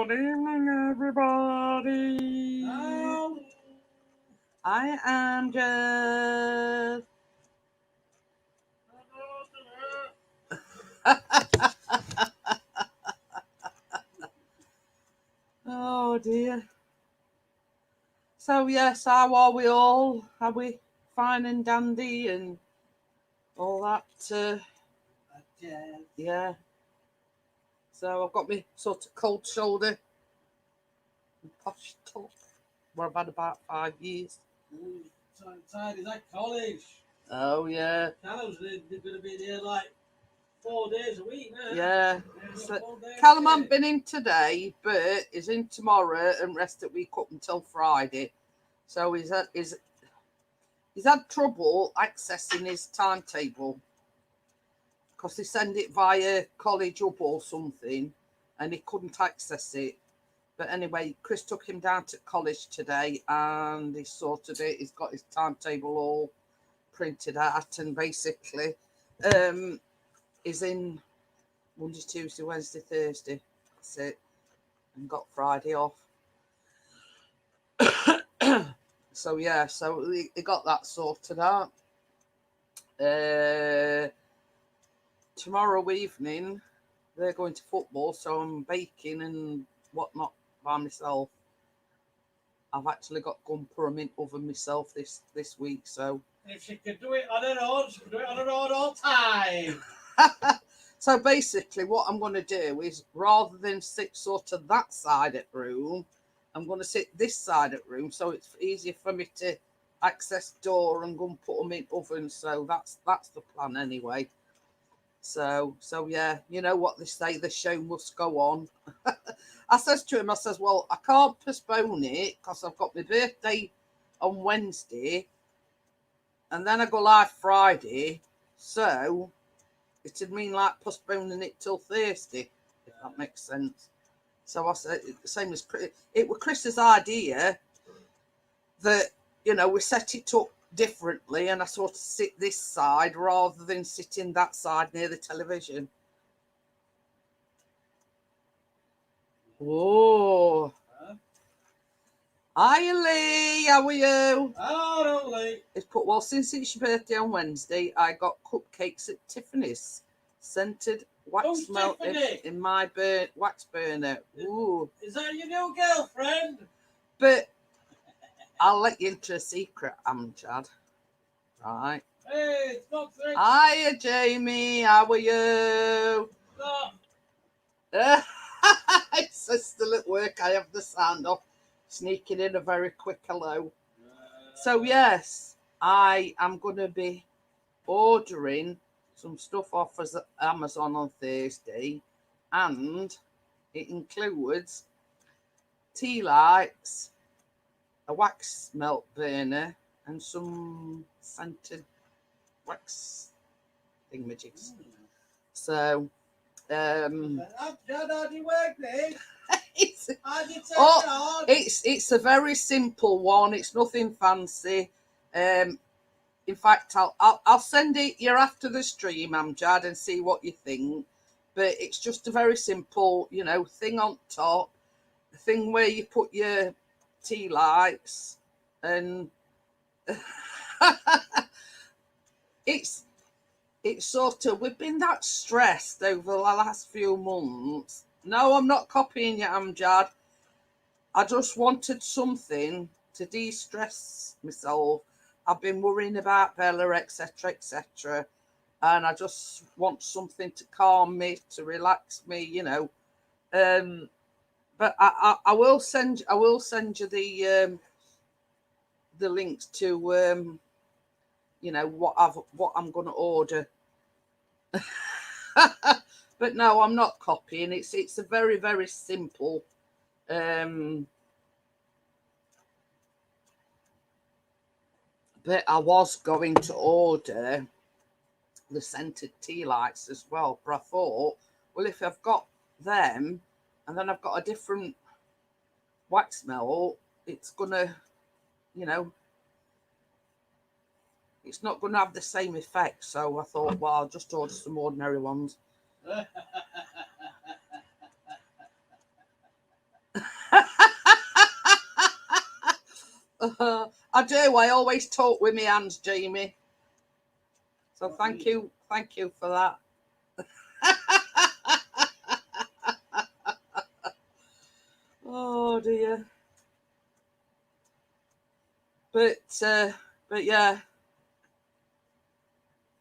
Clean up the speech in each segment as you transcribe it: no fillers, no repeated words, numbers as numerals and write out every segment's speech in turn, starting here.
Good evening, everybody. Oh. I am just. Oh dear. So yes, how are we all? Are we fine and dandy and all that? Yeah. So I've got my sort of cold shoulder and posh top where I've had about 5 years. Ooh, so tired. Is that college? Oh yeah. Callum's going to be there like 4 days a week now. Yeah. So, Callum hasn't been in today, but is in tomorrow and rest of the week up until Friday. So he's had trouble accessing his timetable because they send it via College Hub or something, and he couldn't access it. But anyway, Chris took him down to college today, and he sorted it. He's got his timetable all printed out, and basically, he's in Monday, Tuesday, Wednesday, Thursday. That's it. And got Friday off. So yeah, so he got that sorted out. Tomorrow evening they're going to football, so I'm baking and whatnot by myself. I've actually got gumper and mint oven myself this week, so if she could do it on her own, she could do it on her own all time. So basically what I'm going to do is, rather than sit sort of that side of the room, I'm going to sit this side of the room, so it's easier for me to access door and go and put them in oven. So that's the plan anyway. So yeah, you know what they say, the show must go on. I says to him, I says, well, I can't postpone it because I've got my birthday on Wednesday and then I go live Friday. So it'd mean like postponing it till Thursday, if that makes sense. So I said, the same as Chris, it was Chris's idea that, we set it up differently and I sort of sit this side rather than sitting that side near the television. Whoa. Hi Lee, how are you? Hello, Lee. It's put, well, since it's your birthday on Wednesday, I got cupcakes at Tiffany's. Scented wax melt in my wax burner. Ooh. Is that your new girlfriend? But I'll let you into a secret, Amjad. Right. Hey, it's not three. Hiya, Jamie. How are you? Stop. It's still at work. I have the sound off. Sneaking in a very quick hello. So, yes, I am going to be ordering some stuff off of Amazon on Thursday. And it includes tea lights, a wax melt burner, and some scented wax thingamajigs. So, How do you work this? It's a very simple one. It's nothing fancy. In fact, I'll send it you after the stream, Amjad, and see what you think. But it's just a very simple, thing on top, the thing where you put your tea lights, and it's sort of, we've been that stressed over the last few months. No, I'm not copying you, Amjad. I just wanted something to de-stress myself. I've been worrying about Bella, etc., etc., and I just want something to calm me, to relax me, But I will send you the links to what I'm going to order. But no, I'm not copying. It's a very, very simple. But I was going to order the scented tea lights as well. But I thought, well, if I've got them and then I've got a different wax melt, it's gonna, it's not going to have the same effect. So I thought, well, I'll just order some ordinary ones. I do. I always talk with my hands, Jamie. So thank you for that. Oh dear. But yeah.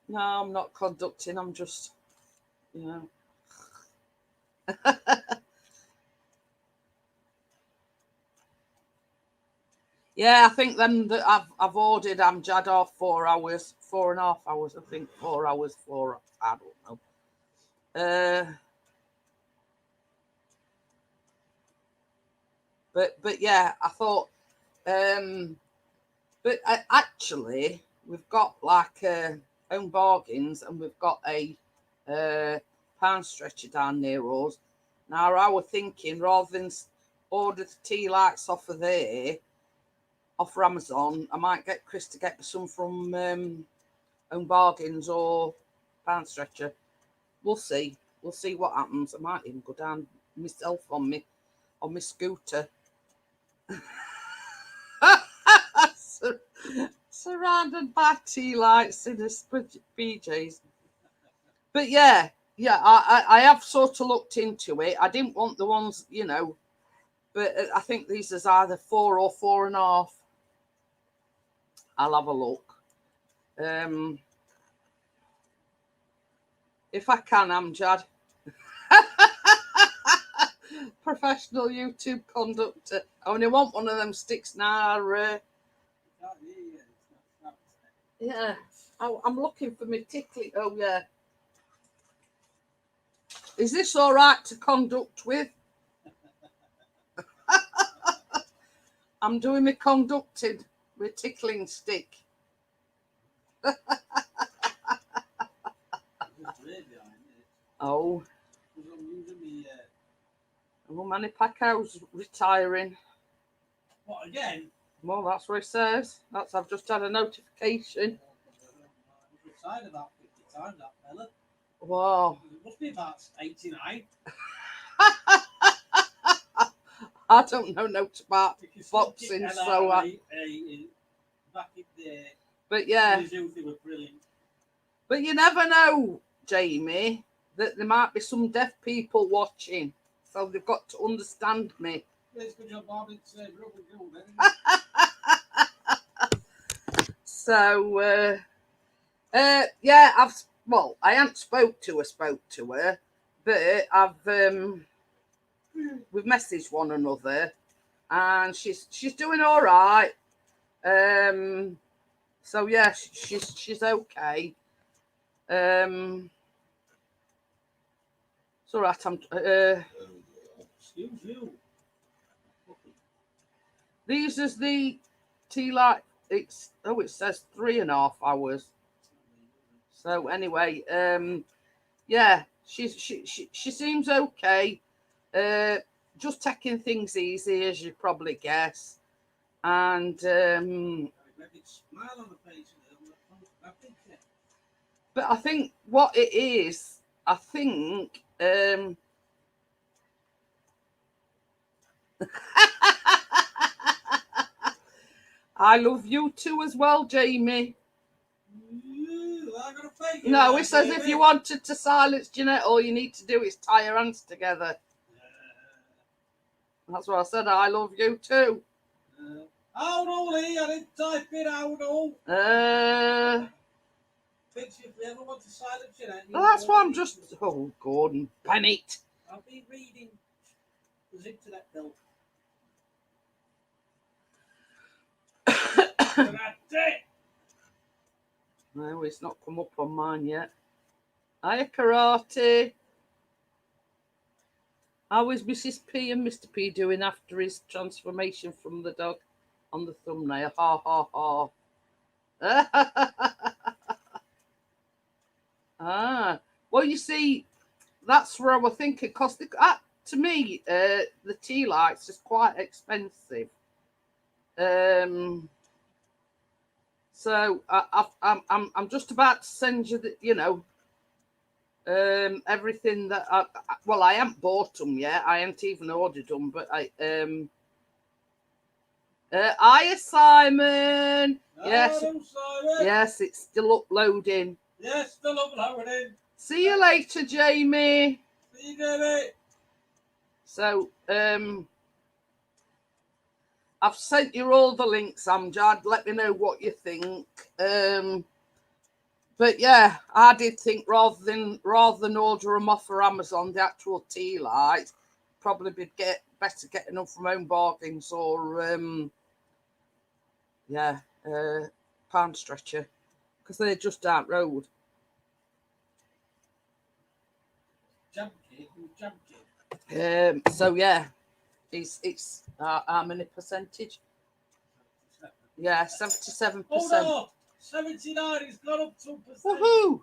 No, I'm not conducting. I'm just, you know. Yeah, I think then that I've ordered Amjad off 4 hours, 4.5 hours. I think 4 hours, four. I don't know. But yeah, I thought. But actually, we've got like home bargains, and we've got a pound stretcher down near us. Now I was thinking, rather than order the tea lights off of there, off Amazon, I might get Chris to get some from home bargains or pound stretcher. We'll see. We'll see what happens. I might even go down myself on my scooter. Surrounded by tea lights in his PJs. But yeah, I have sort of looked into it. I didn't want the ones, but I think these is either 4 or 4.5. I'll have a look. If I can, Amjad. Professional YouTube conductor. I only want one of them sticks now. Yeah, I'm looking for my tickly. Oh yeah. Is this all right to conduct with? I'm doing my conducted with tickling stick. Oh. Oh, Manny Pacquiao's retiring. What, again? Well, that's what it says. I've just had a notification. He's retired about 50 times, that fella. Wow. It must be about 89. I don't know notes about boxing, so back in the but yeah. His youth, they were brilliant. But you never know, Jamie, that there might be some deaf people watching, so they've got to understand me. It's good job, Bob. It's So yeah, I haven't spoke to her, but we've messaged one another, and she's doing all right. So yeah, she's okay. It's all right. Excuse you. These is the tea light. It says 3.5 hours. So anyway, yeah, she seems okay. Just taking things easy, as you probably guess, and but I think what it is, I think I love you too as well, Jamie. No, it says if you wanted to silence Jeanette, all you need to do is tie your hands together. That's what I said. I love you too. How old, Lee? I didn't type it out. If we ever want to silence Jeanette, well, that's why I'm just. Oh, Gordon Bennett. I'll be reading the internet bill. That's it. No, it's not come up on mine yet. Hiya, Karate. How is Mrs. P and Mr. P doing after his transformation from the dog on the thumbnail? Ha ha ha. Well, you see, that's where I was thinking, because to me, the tea lights is quite expensive. So I'm just about to send you everything that I haven't bought them yet. I haven't even ordered them, but Hiya, Simon. Yes, Hello, Simon. yes, it's still uploading. Yes, still uploading. See you later, Jamie. See you, Jamie. So, I've sent you all the links, Amjad. Let me know what you think. But yeah, I did think rather than order them off for Amazon, the actual tea lights, probably be better getting them from Home Bargains or Pound Stretcher, because they're just down road. Jump kid. So yeah, it's how many percentage? Yeah, 77%. Oh no, 79. It's gone up 2%. Woohoo!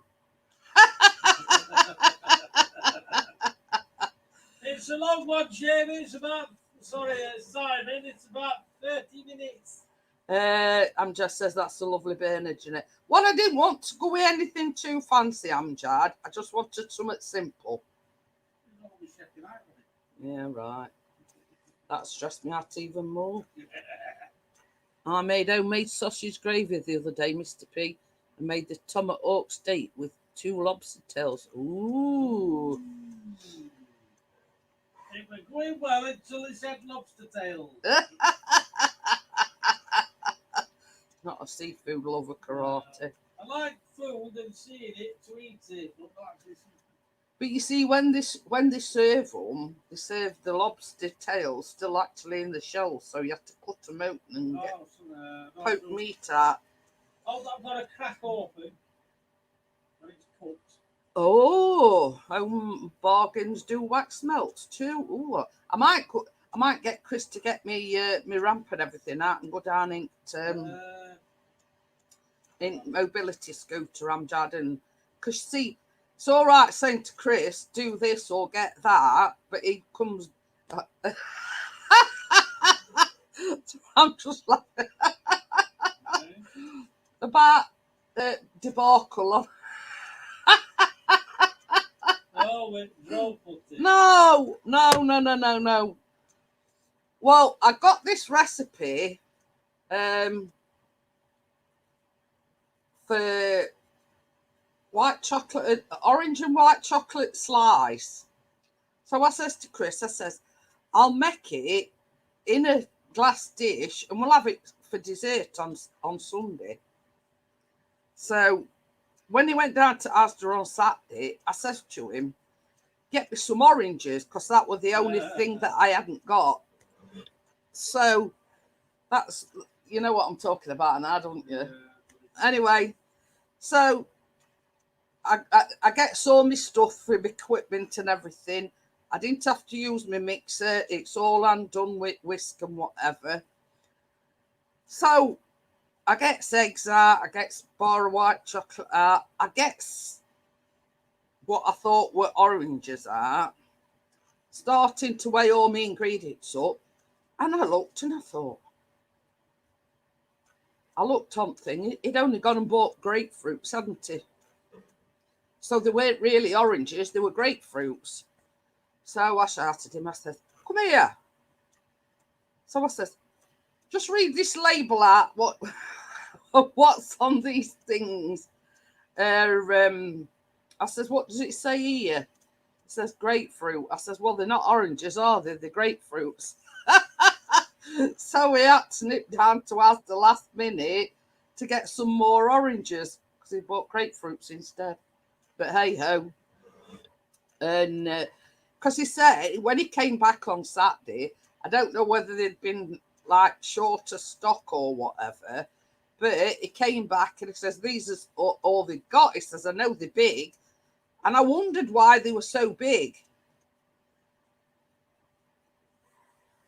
It's a long one, Jamie. It's about, Simon, it's about 30 minutes. Amjad says that's a lovely Bernard, isn't it? Well, I didn't want to go with anything too fancy, Amjad. I just wanted something simple. Yeah, right. That stressed me out even more. I made homemade sausage gravy the other day, Mr. P, and made the tomahawk steak with 2 lobster tails. Ooh. It was going well until it said lobster tails. Not a seafood lover, karate. I like food and seeing it to eat it, but not actually. But you see, when they serve them, they serve the lobster tails still actually in the shell, so you have to cut them open and poke meat out. Oh, I've got a crack open when it's cooked. Oh, Home Bargains do wax melts too. Ooh, I might get Chris to get me my ramp and everything out and go down in mobility scooter, Amjad, and because see. It's all right saying to Chris, do this or get that, but he comes. I'm just laughing about the debacle of. No. Well, I got this recipe for white chocolate, orange and white chocolate slice. So I says to Chris, I says, I'll make it in a glass dish and we'll have it for dessert on Sunday. So when he went down to Asda on Saturday, I says to him, get me some oranges, because that was the only thing that I hadn't got. So that's, you know what I'm talking about now, don't you? Anyway, so I get all my stuff for my equipment and everything. I didn't have to use my mixer. It's all undone with whisk and whatever. So I get eggs out. I get a bar of white chocolate out. I get what I thought were oranges out. Starting to weigh all my ingredients up. And I looked and I thought, I looked on thing. He'd only gone and bought grapefruits, hadn't he? So they weren't really oranges, they were grapefruits. So I shouted at him, I said, come here. So I said, just read this label out, what's on these things. I says, what does it say here? It says grapefruit. I says, well, they're not oranges, are they? They're grapefruits. So we had to nip down to Asda the last minute to get some more oranges because he bought grapefruits instead. But hey ho. And because he said when he came back on Saturday, I don't know whether they'd been like short of stock or whatever, but he came back and he says, these are all they got. He says, I know they're big. And I wondered why they were so big.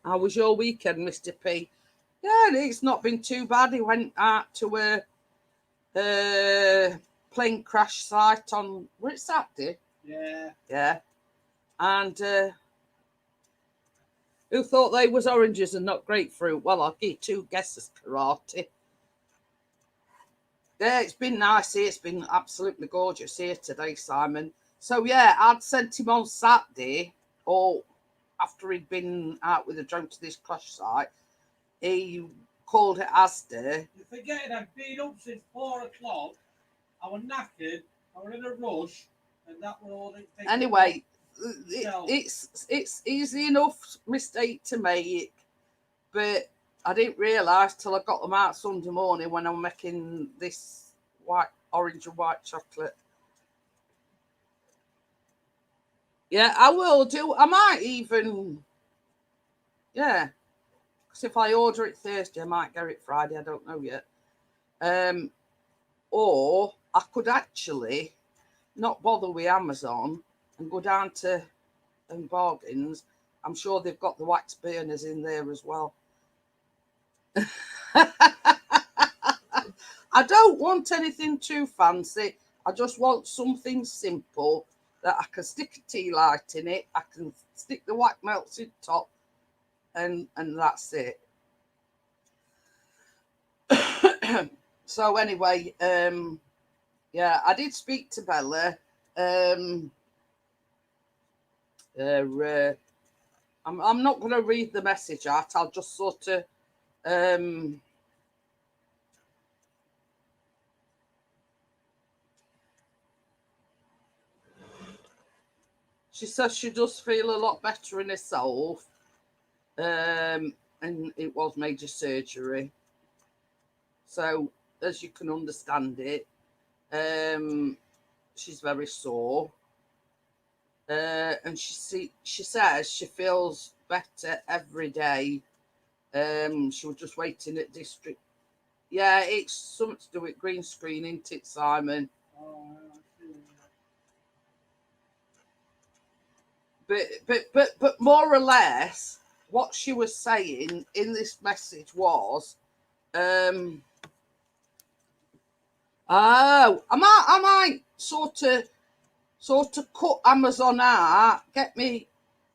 How was your weekend, Mr. P? Yeah, it's not been too bad. He went out to a plane crash site on, where it's Saturday? Yeah. And who thought they was oranges and not grapefruit? Well, I'll give you 2 guesses, karate. Yeah, it's been nice here. It's been absolutely gorgeous here today, Simon. So, yeah, I'd sent him on Saturday, or after he'd been out with a drone to this crash site, he called it Asda. You're forgetting I've been up since 4 o'clock. I was knackered. I was in a rush, and that was all it takes. Anyway, it's easy enough mistake to make, but I didn't realise till I got them out Sunday morning when I'm making this orange and white chocolate. Yeah, I will do. I might even, yeah, because if I order it Thursday, I might get it Friday. I don't know yet. Or I could actually not bother with Amazon and go down to Bargains. I'm sure they've got the wax burners in there as well. I don't want anything too fancy. I just want something simple that I can stick a tea light in it. I can stick the wax melted top, and that's it. So anyway, yeah, I did speak to Bella. I'm not going to read the message out. I'll just sort of she says she does feel a lot better in herself, and it was major surgery. So as you can understand it, she's very sore, and she says she feels better every day. She was just waiting at district. Yeah, it's something to do with green screen, isn't it, Simon? But more or less, what she was saying in this message was, I might sort of cut Amazon out, get me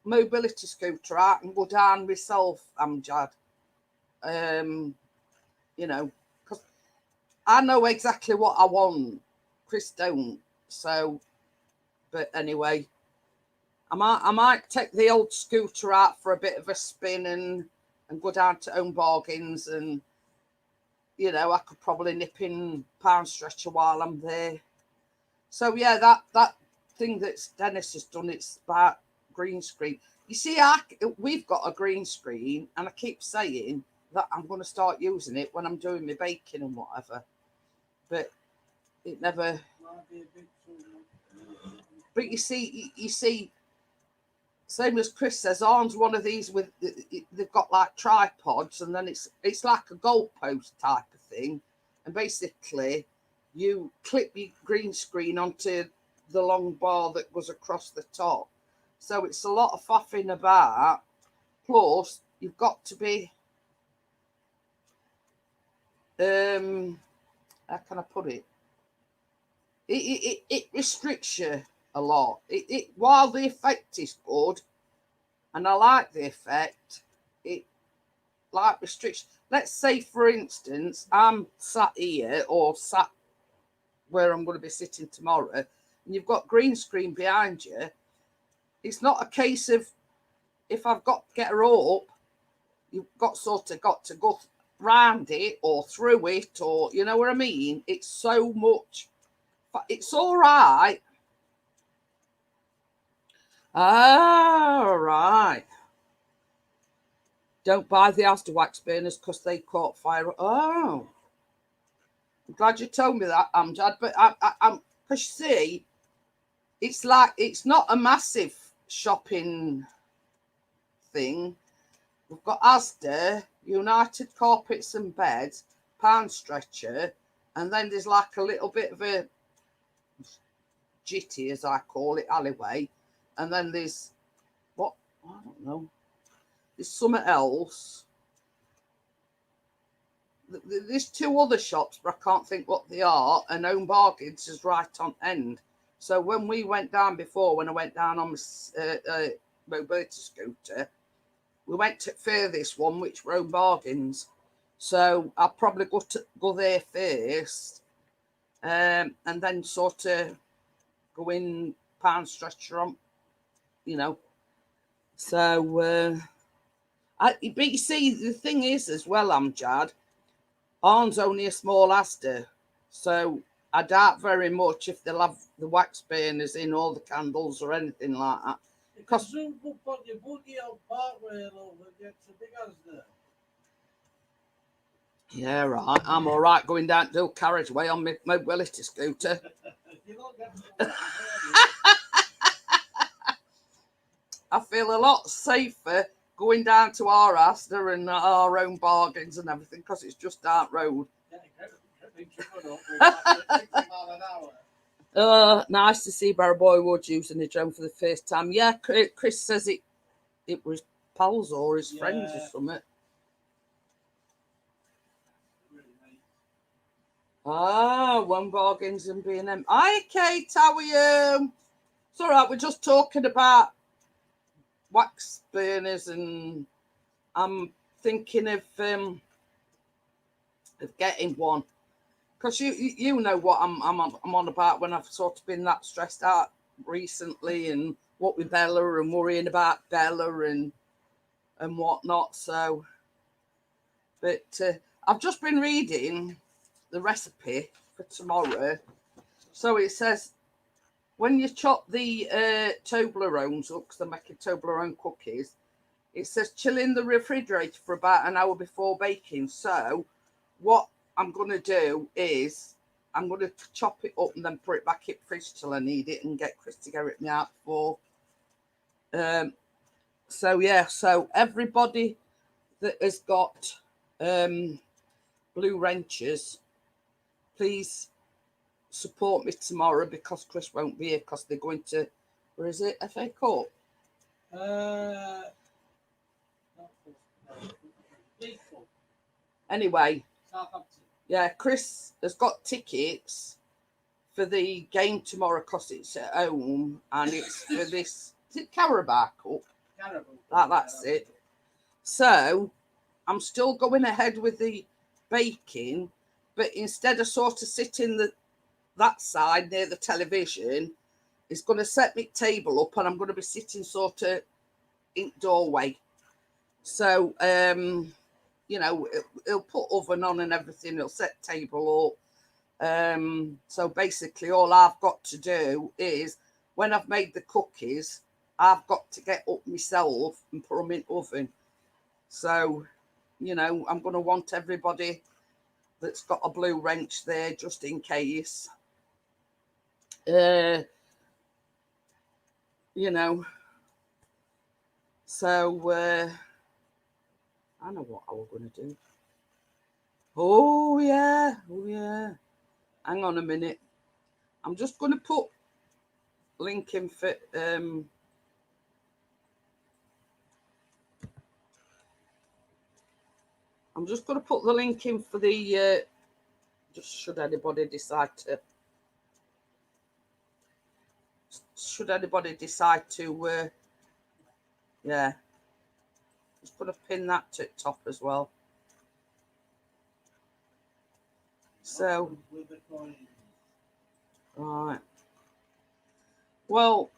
mobility scooter out, and go down myself, Amjad. You know, because I know exactly what I want. Chris don't. So, but anyway, I might take the old scooter out for a bit of a spin and go down to Own Bargains, and I could probably nip in Pound Stretcher while I'm there. So yeah, that thing that Dennis has done, it's about green screen. You see, we've got a green screen, and I keep saying that I'm going to start using it when I'm doing my baking and whatever, but it never. But you see, same as Chris says, Arm's one of these with they've got like tripods, and then it's like a goalpost type of thing, and basically you clip your green screen onto the long bar that goes across the top. So it's a lot of faffing about. Plus, you've got to be how can I put it? It restricts you a lot. While the effect is good, and I like the effect, it like restricts. Let's say, for instance, I'm sat here or sat where I'm going to be sitting tomorrow, and you've got green screen behind you. It's not a case of if I've got to get her up, you've got to go round it or through it, or you know what I mean. It's so much. It's all right. All right. Don't buy the Asda wax burners because they caught fire. Oh, I'm glad you told me that, Amjad. But I'm because you see, it's like it's not a massive shopping thing. We've got Asda, United Carpets and Beds, Pound Stretcher, and then there's like a little bit of a jitty, as I call it, alleyway, and then there's what I don't know. There's something else. There's two other shops, but I can't think what they are, and Own Bargains is right on end. So when we went down before, when I went down on my mobility scooter, we went to furthest one, which were Own Bargains. So I'll probably go there first, and then sort of go in Pound Stretcher on, So, but you see, the thing is as well, Amjad, Ours only a small Asda, so I doubt very much if they'll have the wax burners in all the candles or anything like that. You can zoom up on your buggy on Parkway over and get to big as there. Yeah, right. I'm all right going down to Dual Carriageway on my mobility scooter. You don't get to I feel a lot safer going down to our Asda and our own bargains and everything because it's just down road. Nice to see Barraboy Wood using a drone for the first time. Yeah, Chris says it was pals or his friends or something. One bargains and B&M. Hi, Kate, how are you? It's all right, we're just talking about wax burners and I'm thinking of getting one. Because you know what I'm on about when I've sort of been that stressed out recently and what with Bella and worrying about Bella and whatnot. So, but I've just been reading the recipe for tomorrow. So it says when you chop the Toblerones up, because they're making Toblerone cookies, it says chill in the refrigerator for about an hour before baking. So what I'm going to do is I'm going to chop it up and then put it back in the fridge till I need it and get Chris to get it me out for. So everybody that has got blue wrenches, please support me tomorrow because Chris won't be here because they're going to, where is it, FA Cup? Anyway, yeah, Chris has got tickets for the game tomorrow because it's at home and it's for this, is it Carabao Cup? That's it. So I'm still going ahead with the baking, but instead of sort of sitting that side near the television, it's going to set my table up and I'm going to be sitting sort of in doorway. So, it'll put oven on and everything. It'll set table up. So basically all I've got to do is when I've made the cookies, I've got to get up myself and put them in oven. So, I'm going to want everybody that's got a blue wrench there just in case. So I know what I was going to do. Oh yeah. Hang on a minute. I'm just going to put link in for I'm just going to put the link in for the just should anybody decide to yeah, just put a pin that to top as well. So right, well,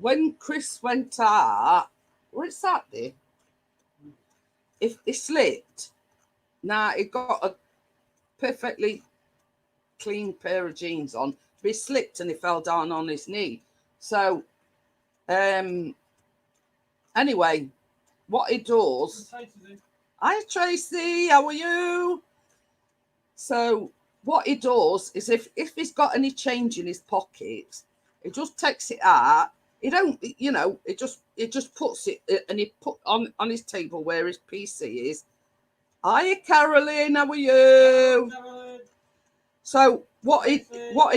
when Chris went out, what's that there? If he slipped, now he got a perfectly clean pair of jeans on, but he slipped and he fell down on his knee. So anyway, what he does, hi Tracy, how are you? So what he does is if he's got any change in his pockets, he just takes it out. He don't, he just puts it and he put on his table where his PC is. Hi Caroline, how are you? Caroline. So what he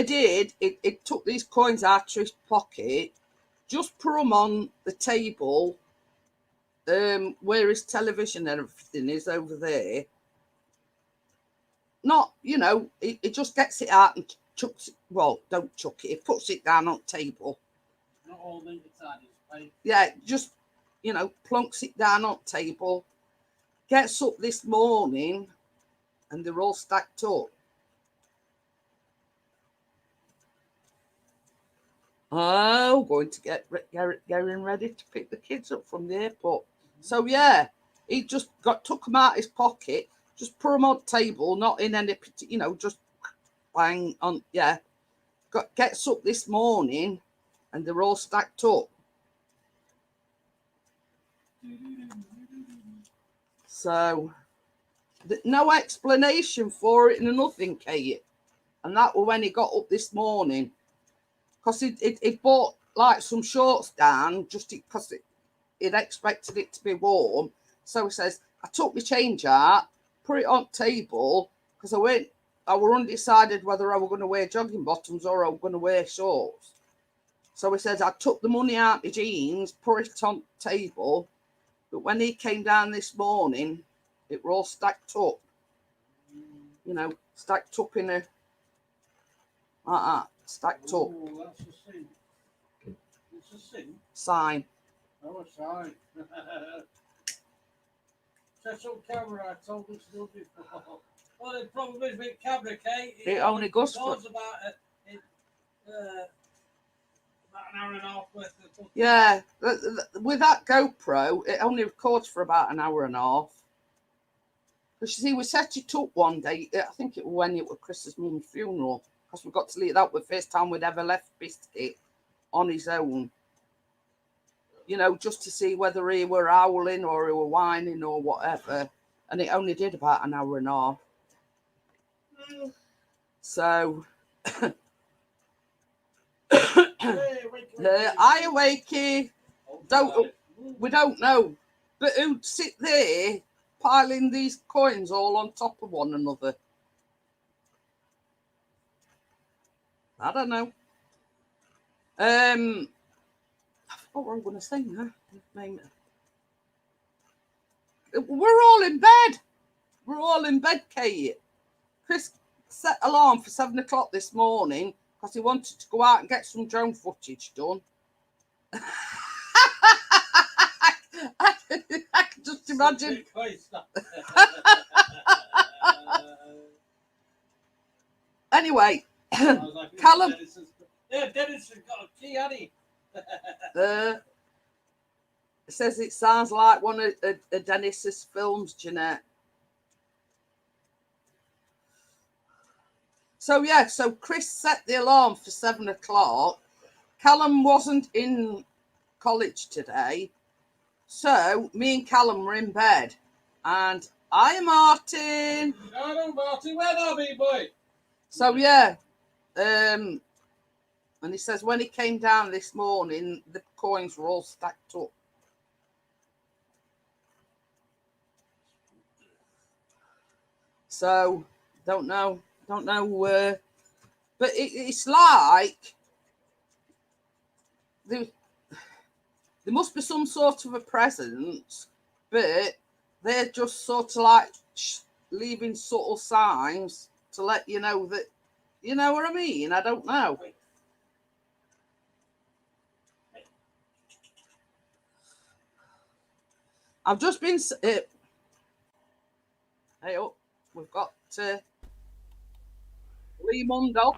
did, it took these coins out of his pocket, just put them on the table, where his television and everything is over there. Not, it just gets it out and chucks it. Well, don't chuck it. It puts it down on the table. Not all inside his plate. Yeah, just, plunks it down on the table. Gets up this morning and they're all stacked up. Oh, going to get getting ready to pick the kids up from the airport. So yeah, he just took them out of his pocket, Just put them on the table, not in any, just bang on. Yeah, gets up this morning, and they're all stacked up. So, no explanation for it and nothing, Kate. And that was when he got up this morning. Because he bought like some shorts down just because he'd expected it to be warm. So he says, I took my change out, put it on the table, because I were undecided whether I were going to wear jogging bottoms or I was going to wear shorts. So he says, I took the money out of my jeans, put it on the table. But when he came down this morning, it were all stacked up. Stacked up in a, like that, stacked up. Oh, that's a sin. It's a sin. Sign. Oh, a sign. Set up camera, I told us to do before. Well, the problem is with camera, Kate. It only goes for... about an hour and a half worth of footage. Yeah, with that GoPro, it only records for about an hour and a half. Because you see, we set it up one day, I think it was when it was Chris's mum's funeral, because we got to leave that was the first time we'd ever left Biscuit on his own. Just to see whether he were howling or he were whining or whatever. And it only did about an hour and a half. So... I wakey. We don't know. But who'd sit there piling these coins all on top of one another? I don't know. I forgot what I'm going to say now. We're all in bed. We're all in bed, Kate. Chris set alarm for 7 o'clock this morning because he wanted to go out and get some drone footage done. I can just imagine. Anyway, Callum. Yeah, Dennis has got a key, hasn't he? Says it sounds like one of Dennis's films, Jeanette. So Chris set the alarm for 7 o'clock. Callum wasn't in college today. So me and Callum were in bed. And hi, Martin. Hello, Martin. Where are we, boy? So and he says when he came down this morning, the coins were all stacked up. So don't know, but it's like there must be some sort of a presence, but they're just sort of like leaving subtle signs to let you know that, you know what I mean? I don't know. I've just been. Hey up, we've got Lee Mundo.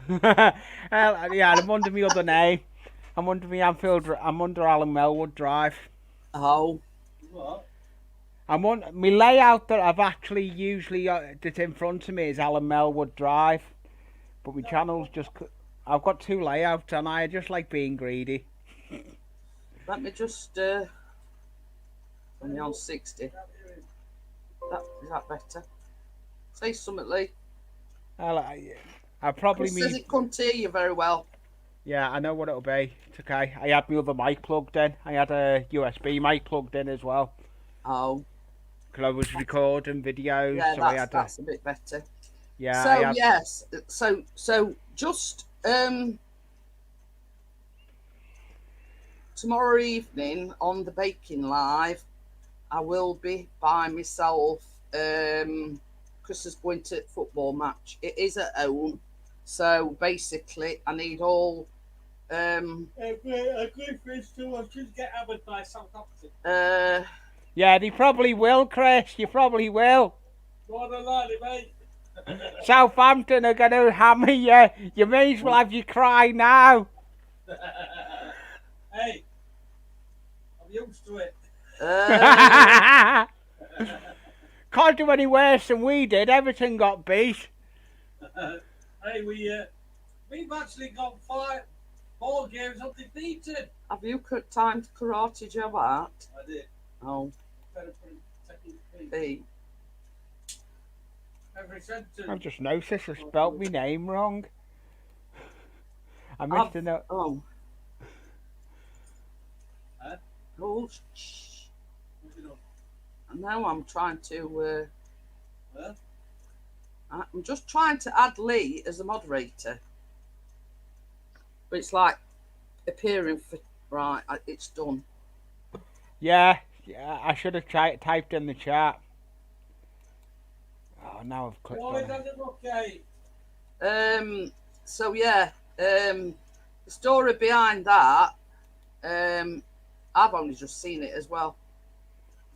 Yeah, I'm under my other name. I'm under my Anfield. I'm under Alan Melwood Drive. Oh. What? I'm on my layout that I've actually usually that's in front of me is Alan Melwood Drive, but my channel's just. I've got two layouts, and I just like being greedy. Let me just. Only on 60. Is that better? Say something, Lee. I probably Chris says it couldn't hear you very well. Yeah, I know what it'll be. It's okay. I had my other mic plugged in. I had a USB mic plugged in as well. Oh. Because I was recording videos. Yeah, so that's a bit better. Yeah. So yes. So just tomorrow evening on the baking live, I will be by myself. Chris is going to football match. It is at home, so basically I need all. A good fish to watch us get hammered by Southampton. Yeah, they probably will, Chris. You probably will. More than likely, mate. Southampton are going to hammer you. You may as well have your cry now. Hey, I'm used to it. Can't do any worse than we did. Everton got beat. Hey, we've actually got 4 games undefeated. Have you timed Karate Joe out? I did. Oh, Better put it second B. every sentence. I've just noticed I spelt my name wrong. I missed a note. Oh. Huh? Oh, shh. What's it on? And now I'm trying to. Huh? I'm just trying to add Lee as a moderator. But it's like appearing for. Right, it's done. Yeah, I should have typed in the chat. Oh, now I've clicked Oh, on it it. doesn't look okay. So yeah, the story behind that, I've only just seen it as well.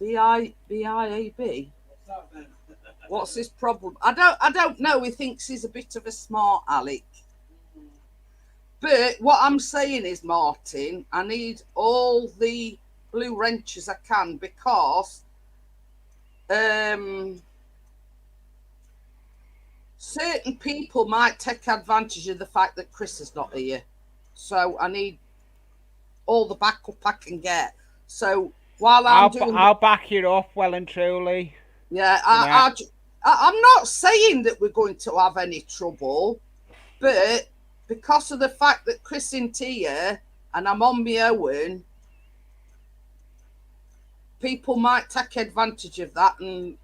BIAB. What's that then? What's his problem? I don't know. He thinks he's a bit of a smart aleck. But what I'm saying is, Martin, I need all the blue wrenches I can because certain people might take advantage of the fact that Chris is not here. So I need all the backup I can get. So while I'll back you up well and truly. Yeah, I'm not saying that we're going to have any trouble, but because of the fact that Chris isn't here and I'm on my own, people might take advantage of that, and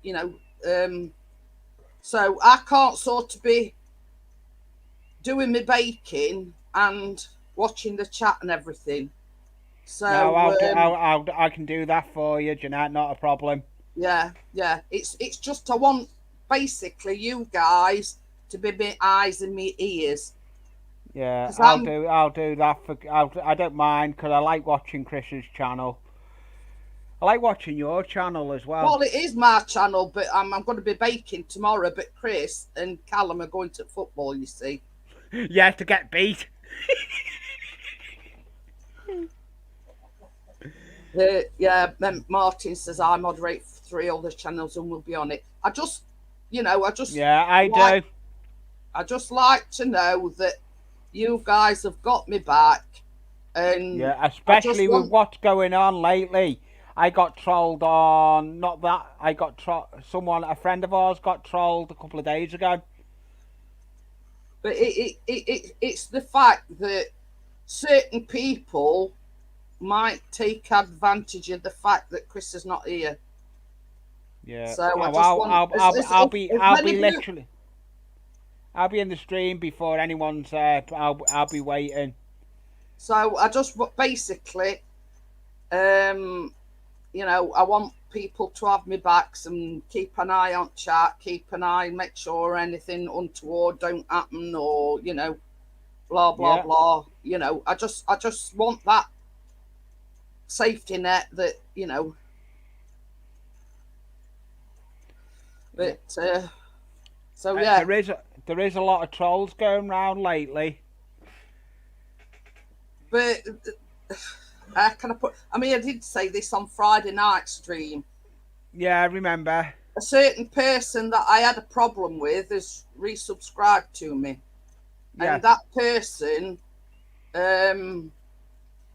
so I can't sort of be doing my baking and watching the chat and everything. So no, I can do that for you, Jeanette. Not a problem. Yeah. It's just I want basically you guys to be my eyes and my ears. Yeah, I'll do that I don't mind because I like watching Chris's channel. I like watching your channel as well. Well, it is my channel, but I'm going to be baking tomorrow. But Chris and Callum are going to football. You see. Yeah, to get beat. Yeah, Martin says I moderate 3 other channels and we'll be on it. I just. Yeah, I do. I just like to know that you guys have got me back, and yeah, especially with what's going on lately. I got trolled on a friend of ours got trolled a couple of days ago. But it's the fact that certain people might take advantage of the fact that Chris is not here. Yeah. So I'll be in the stream before anyone's. I'll be waiting. So I just basically, I want people to have me backs and keep an eye on chat, make sure anything untoward don't happen, or blah blah blah. I just want that safety net that But so yeah, there is a lot of trolls going around lately. But I did say this on Friday night stream. Yeah, I remember. A certain person that I had a problem with has resubscribed to me. Yeah. And that person,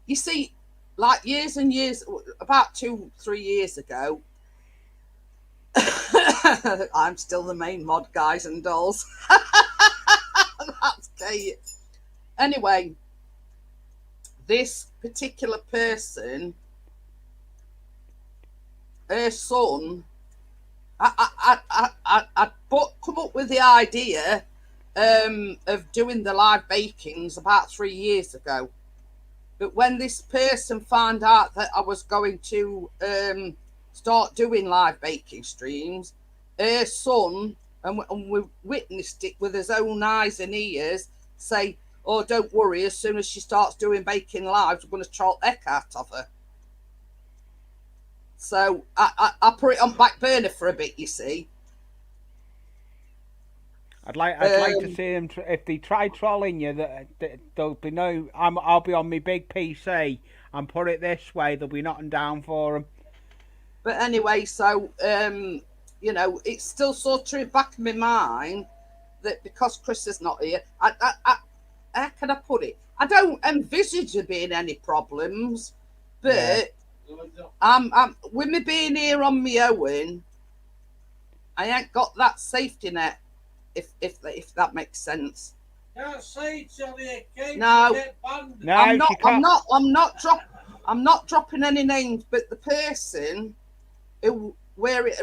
you see, like years and years, about 2-3 years ago, I'm still the main mod, guys and dolls. That's Kate. Anyway, this particular person, her son, I come up with the idea of doing the live bakings about 3 years ago. But when this person found out that I was going to start doing live baking streams, her son, and we witnessed it with his own eyes and ears, say, "Oh, don't worry, as soon as she starts doing baking lives, we're going to troll the heck out of her." So I put it on back burner for a bit, you see. I'd like to see them. If they try trolling you, there'll be no. I'll be on my big PC and put it this way. They'll be nothing down for them. But anyway, so you know, it's still sort of back in my mind that because Chris is not here, how can I put it? I don't envisage there being any problems, but Yeah. I'm with me being here on my own, I ain't got that safety net, if that makes sense. Can't say it's on the account. No. You get banned. No, I'm she not. can't. I'm not dropping any names, but the person who where it.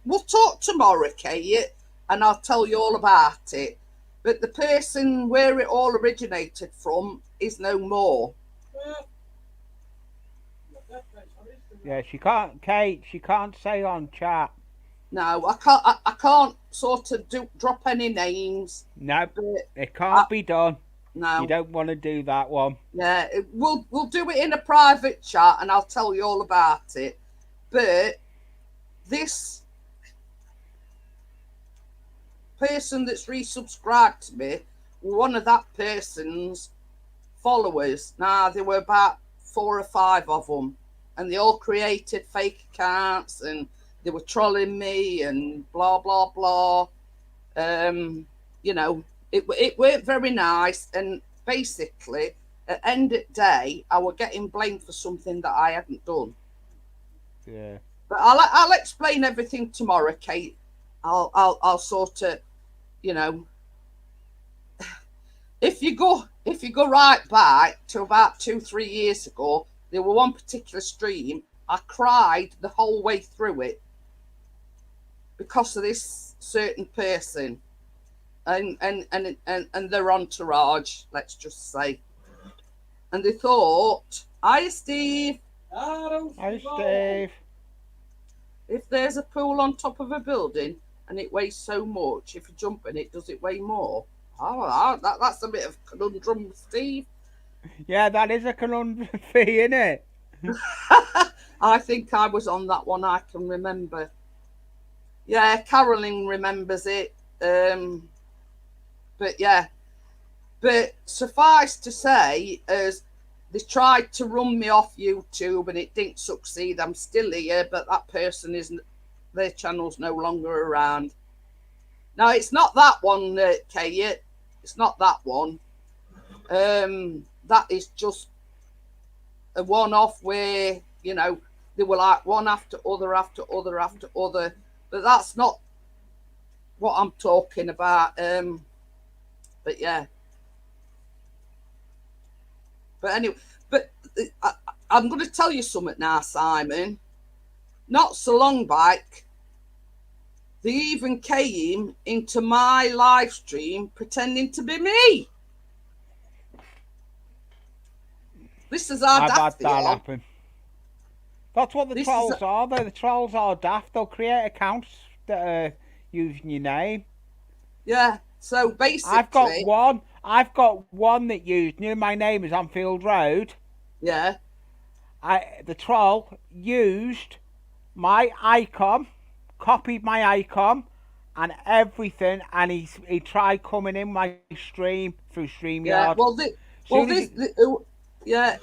We'll talk tomorrow, Kate, and I'll tell you all about it. But the person where it all originated from is no more. Yeah, she can't. Kate, she can't say on chat. No, I can't. I can't sort of drop any names. No, But it can't be done. no. You don't want to do that one. Yeah, we'll do it in a private chat, and I'll tell you all about it. But this person that's resubscribed to me, one of that person's followers. Now there were about 4 or 5 of them, and they all created fake accounts, and they were trolling me and blah blah blah. You know, it weren't very nice, and basically at the end of the day, I was getting blamed for something that I hadn't done. Yeah. But I'll explain everything tomorrow, Kate. I'll sort of, you know, if you go right back to about 2-3 years ago, there were one particular stream I cried the whole way through it because of this certain person and their entourage, let's just say. And they thought, "Hi, Steve. Hi, Steve. If there's a pool on top of a building and it weighs so much, if you jump in it, does it weigh more?" Oh, that's a bit of conundrum, Steve. Yeah, that is a conundrum fee, isn't it? I think I was on that one. I can remember. Yeah, Carolyn remembers it. But yeah, but suffice to say, as they tried to run me off YouTube and it didn't succeed. I'm still here, but that person isn't. Their channel's no longer around. No, it's not that one, Kate. It's not that one. That is just a one-off where, you know, they were like one after other after other after other. But that's not what I'm talking about. But yeah. But anyway, I'm going to tell you something now, Simon. Not so long back, they even came into my live stream pretending to be me. This is how I've had daft they that are. happen. That's what the trolls are. The trolls are daft. They'll create accounts that are using your name. Yeah. So basically, I've got one that used my name is Anfield Road. Yeah. The troll used my icon, copied my icon and everything, and he tried coming in my stream through StreamYard. Yeah.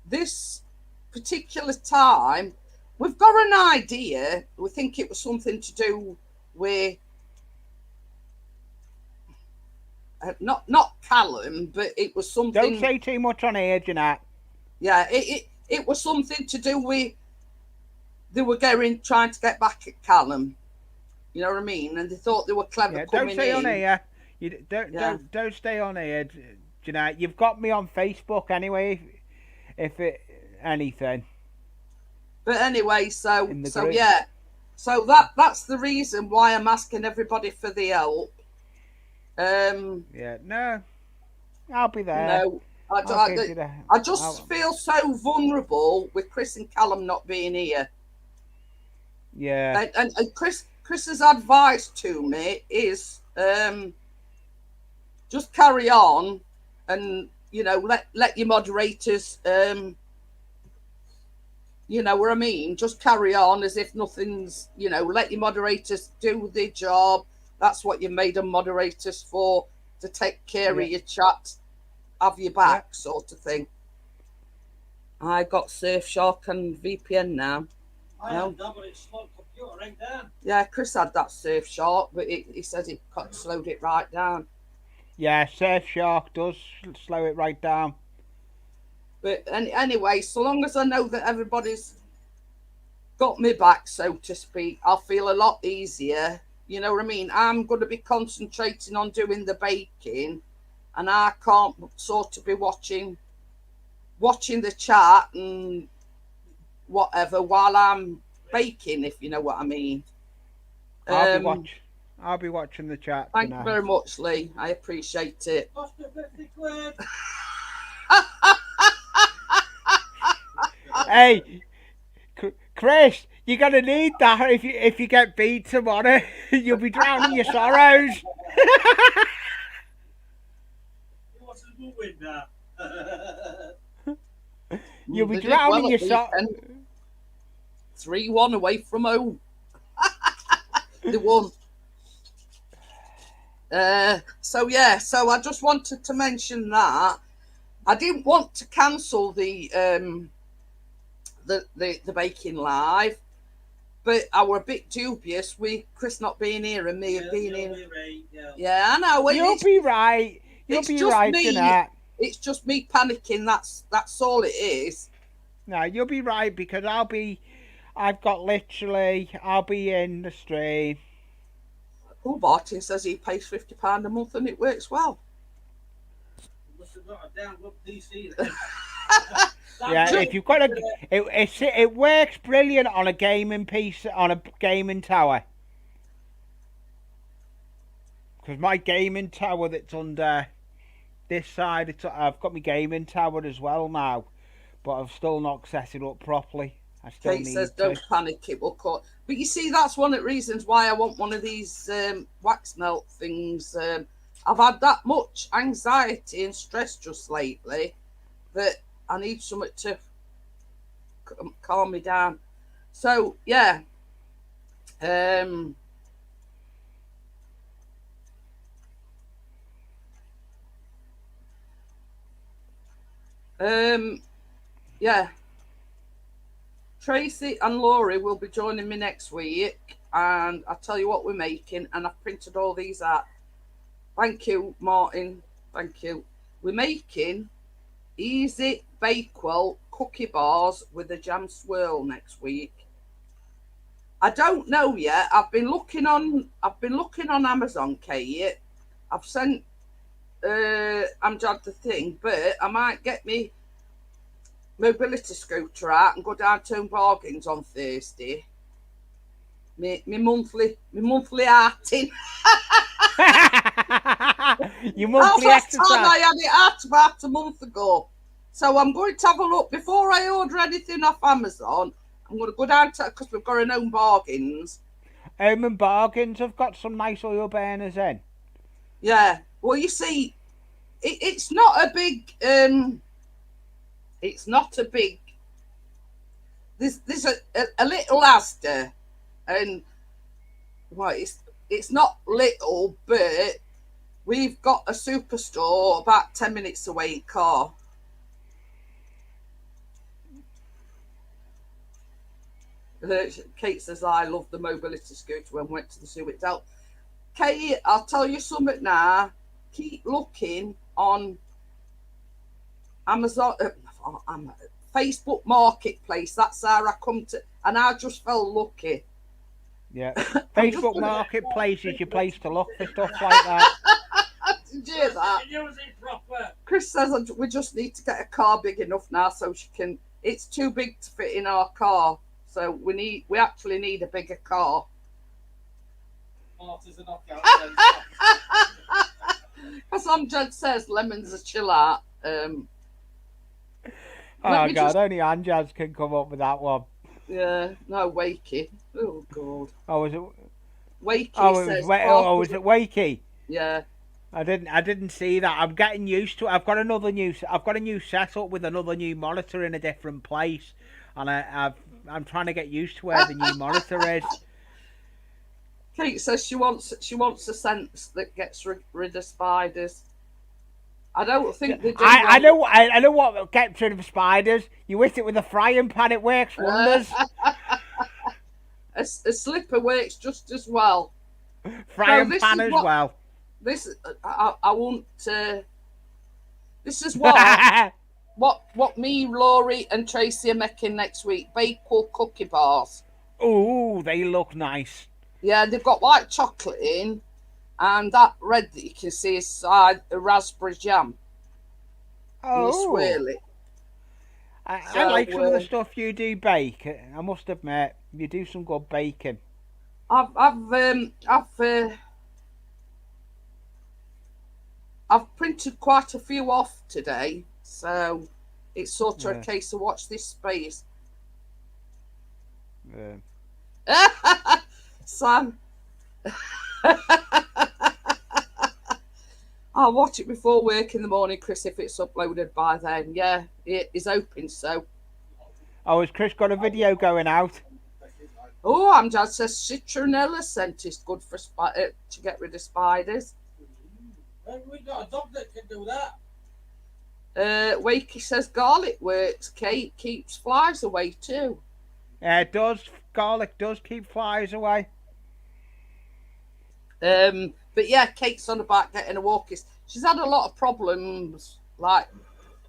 This particular time, we've got an idea. We think it was something to do with not Callum, but it was something. Don't say too much on here, Jeanette. Yeah, it was something to do with they were trying to get back at Callum. You know what I mean? And they thought they were clever coming in. Don't stay on here. Don't stay on here, Jeanette. You've got me on Facebook anyway. If it anything. But anyway, so yeah, so that's the reason why I'm asking everybody for the help. Yeah, no, I'll be there. No, I just feel so vulnerable with Chris and Callum not being here. Yeah, and Chris's advice to me is just carry on, and you know let your moderators you know what I mean, just carry on as if nothing's, you know, let your moderators do their job. That's what you made them moderators for, to take care of your chat, have your back, sort of thing. I got Surfshark and VPN now. I had that, but it slowed the computer right down. Yeah, Chris had that Surfshark, but he said he slowed it right down. Yeah, Surfshark does slow it right down. But anyway, so long as I know that everybody's got me back, so to speak, I'll feel a lot easier. You know what I mean? I'm going to be concentrating on doing the baking, and I can't sort of be watching the chat and whatever while I'm baking, if you know what I mean. I'll be watching the chat Thank tonight. you very much, Lee. I appreciate it. Cost me 50 quid. Hey, Chris, you're gonna need that if you get beat tomorrow. You'll be drowning your sorrows. He wants to win that. You'll be They did drowning well your at sorrows. weekend. 3-1 away from home. They won. So I just wanted to mention that I didn't want to cancel the baking live, but I were a bit dubious with Chris not being here and me being here. Right, Yeah, I know. You'll be right. You'll it's be just right, me. Jeanette. It's just me panicking. That's all it is. No, you'll be right because I'll be in the stream. Oh, Martin says he pays £50 a month and it works well. Must have got a damn good PC then. Yeah, if you've got it works brilliant on a gaming piece, on a gaming tower. Because my gaming tower that's under this side, I've got my gaming tower as well now, but I've still not set it up properly. I still Kate need says, to. "Don't panic, it will cut." But you see, that's one of the reasons why I want one of these wax melt things. I've had that much anxiety and stress just lately that I need something to calm me down. So yeah, yeah. Tracy and Laurie will be joining me next week, and I'll tell you what we're making. And I've printed all these out. Thank you, Martin. Thank you. We're making easy Bakewell cookie bars with a jam swirl next week. I don't know yet. I've been looking on Amazon, Kate. I've sent Amjad the thing, but I might get me mobility scooter out and go down to Bargains on Thursday. Me monthly outing. Your monthly exercise. Time I had it out about a month ago. So I'm going to have a look before I order anything off Amazon. I'm going to go down to, because we've got our own Bargains. Home and Bargains have got some nice oil burners in. Yeah. Well, you see, it's not a big. It's not a big. There's a little Asda, and well, it's not little, but we've got a superstore about 10 minutes away in car. Kate says, I love the mobility scooter when we went to the zoo. It helped. Kate, I'll tell you something now. Keep looking on Amazon, Facebook Marketplace. That's how I come to, and I just felt lucky. Yeah, Facebook Marketplace is your place to look for stuff like that. Did you hear that? Chris says we just need to get a car big enough now so she can. It's too big to fit in our car, so we actually need a bigger car. Marty's a knockout. As Amjad says, Lemon's a chill out. Oh God, only Amjad can come up with that one. Yeah, no, Wakey. Oh God. Oh, was it? Wakey says. Was it Wakey? Yeah. I didn't see that. I'm getting used to it. I've got a new setup with another new monitor in a different place, and I'm trying to get used to where the new monitor is. Kate says she wants a sense that gets rid of spiders. I don't think they do. I know what gets rid of spiders. You hit it with a frying pan, it works wonders. a slipper works just as well. Frying this pan is as what well. this I won't. This is what me, Laurie, and Tracy are making next week. Bakewell cookie bars. Ooh, they look nice. Yeah, they've got white chocolate in, and that red that you can see is a raspberry jam. And you Oh, swirl it. I So like some of the stuff you do bake. I must admit, you do some good baking. I've printed quite a few off today, so it's sort of a Yeah, case of watch this space. yeah. Sam, I'll watch it before work in the morning, Chris, if it's uploaded by then. Yeah, it is open, so. Oh, has Chris got a video going out? Oh, Amjad says citronella scent is good for to get rid of spiders. We got a dog that can do that. Wakey says garlic works. Kate keeps flies away too. Yeah, it does. Garlic does keep flies away. But yeah, Kate's on about getting a walkies. She's had a lot of problems. Like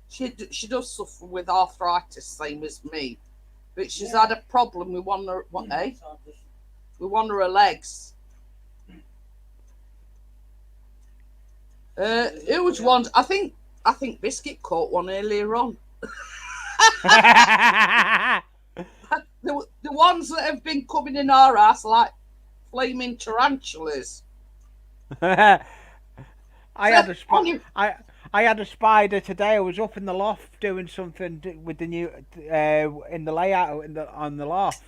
she does suffer with arthritis, same as me. But she's had a problem with one of her legs. Huge ones. I think Biscuit caught one earlier on. The ones that have been coming in our house like flaming tarantulas. I had a spider today. I was up in the loft doing something with the new in the layout on the loft,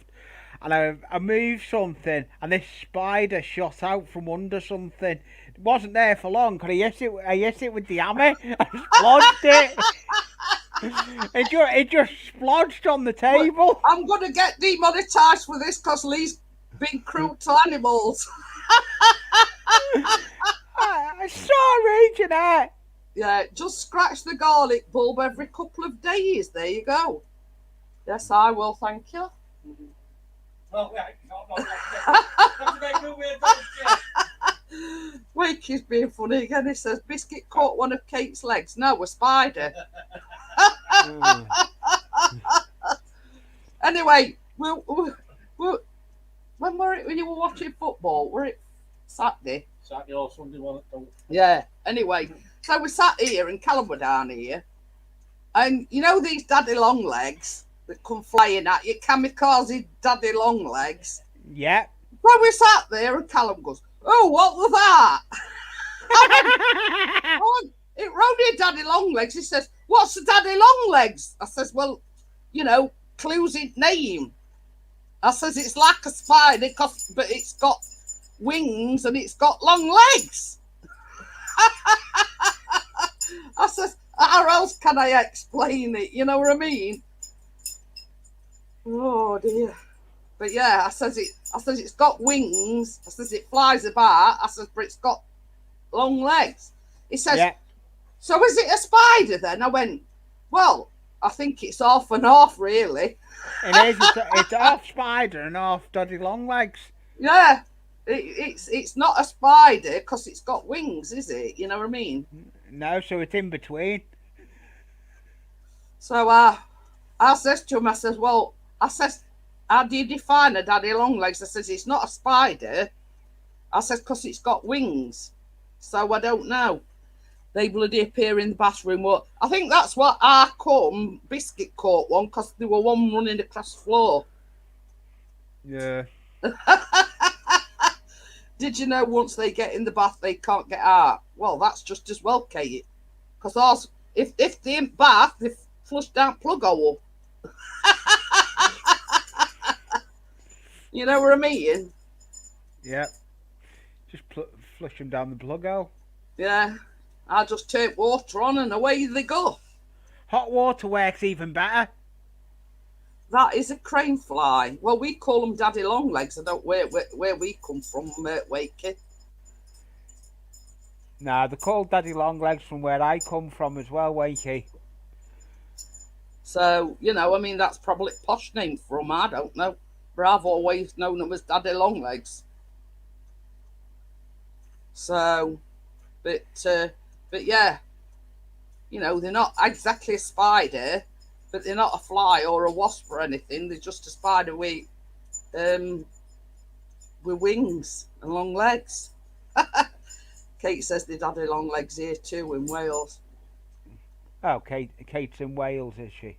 and I moved something, and this spider shot out from under something. It wasn't there for long because I hit it with the hammer. I splodged it. It just splodged on the table. I'm gonna get demonetized for this because Lee's been cruel to animals. Sorry, Jeanette. Yeah, just scratch the garlic bulb every couple of days. There you go. Yes, I will. Thank you. Well, Wakey's being funny again. He says Biscuit caught one of Kate's legs. No, a spider. Anyway, when you were watching football, were it Saturday? Saturday or Sunday one. Yeah. Anyway, so we sat here and Callum were down here, and you know these daddy long legs that come flying at you, kamikaze daddy long legs. Yeah. So we sat there and Callum goes, "Oh, what was that?" It rode daddy long legs. He says, "What's the daddy long legs?" I says, "Well, clues in name." I says, "It's like a spider, but it's got wings and it's got long legs." I says, "How else can I explain it?" You know what I mean? Oh dear. But yeah, I says it's got wings. I says it flies about. I says, but it's got long legs. He says, yeah. So is it a spider then? I went, well, I think it's half and half, really. It is. It's half spider and half daddy long legs. Yeah. It's not a spider because it's got wings, is it? You know what I mean? No, so it's in between. So I says to him, I says, well, how do you define a daddy long legs? I says, it's not a spider. I says, because it's got wings. So I don't know. They bloody appear in the bathroom. Well, I think that's what Biscuit caught one because there were one running across the floor. Yeah. Did you know once they get in the bath, they can't get out? Well, that's just as well, Kate. Because if they're in bath, they flush down plug hole. You know what I mean? Yeah. Just flush them down the plug hole. Yeah. I just turn water on and away they go. Hot water works even better. That is a crane fly. Well, we call them daddy long legs. I don't where we come from, Wakey. Nah, they're called daddy long legs from where I come from as well, Wakey. So, I mean, that's probably a posh name for them. I don't know. but I've always known them as Daddy Longlegs. So, but yeah, you know, they're not exactly a spider, but they're not a fly or a wasp or anything. They're just a spider with wings and long legs. Kate says they'd had a long legs here too in Wales. Oh, Kate's in Wales, is she?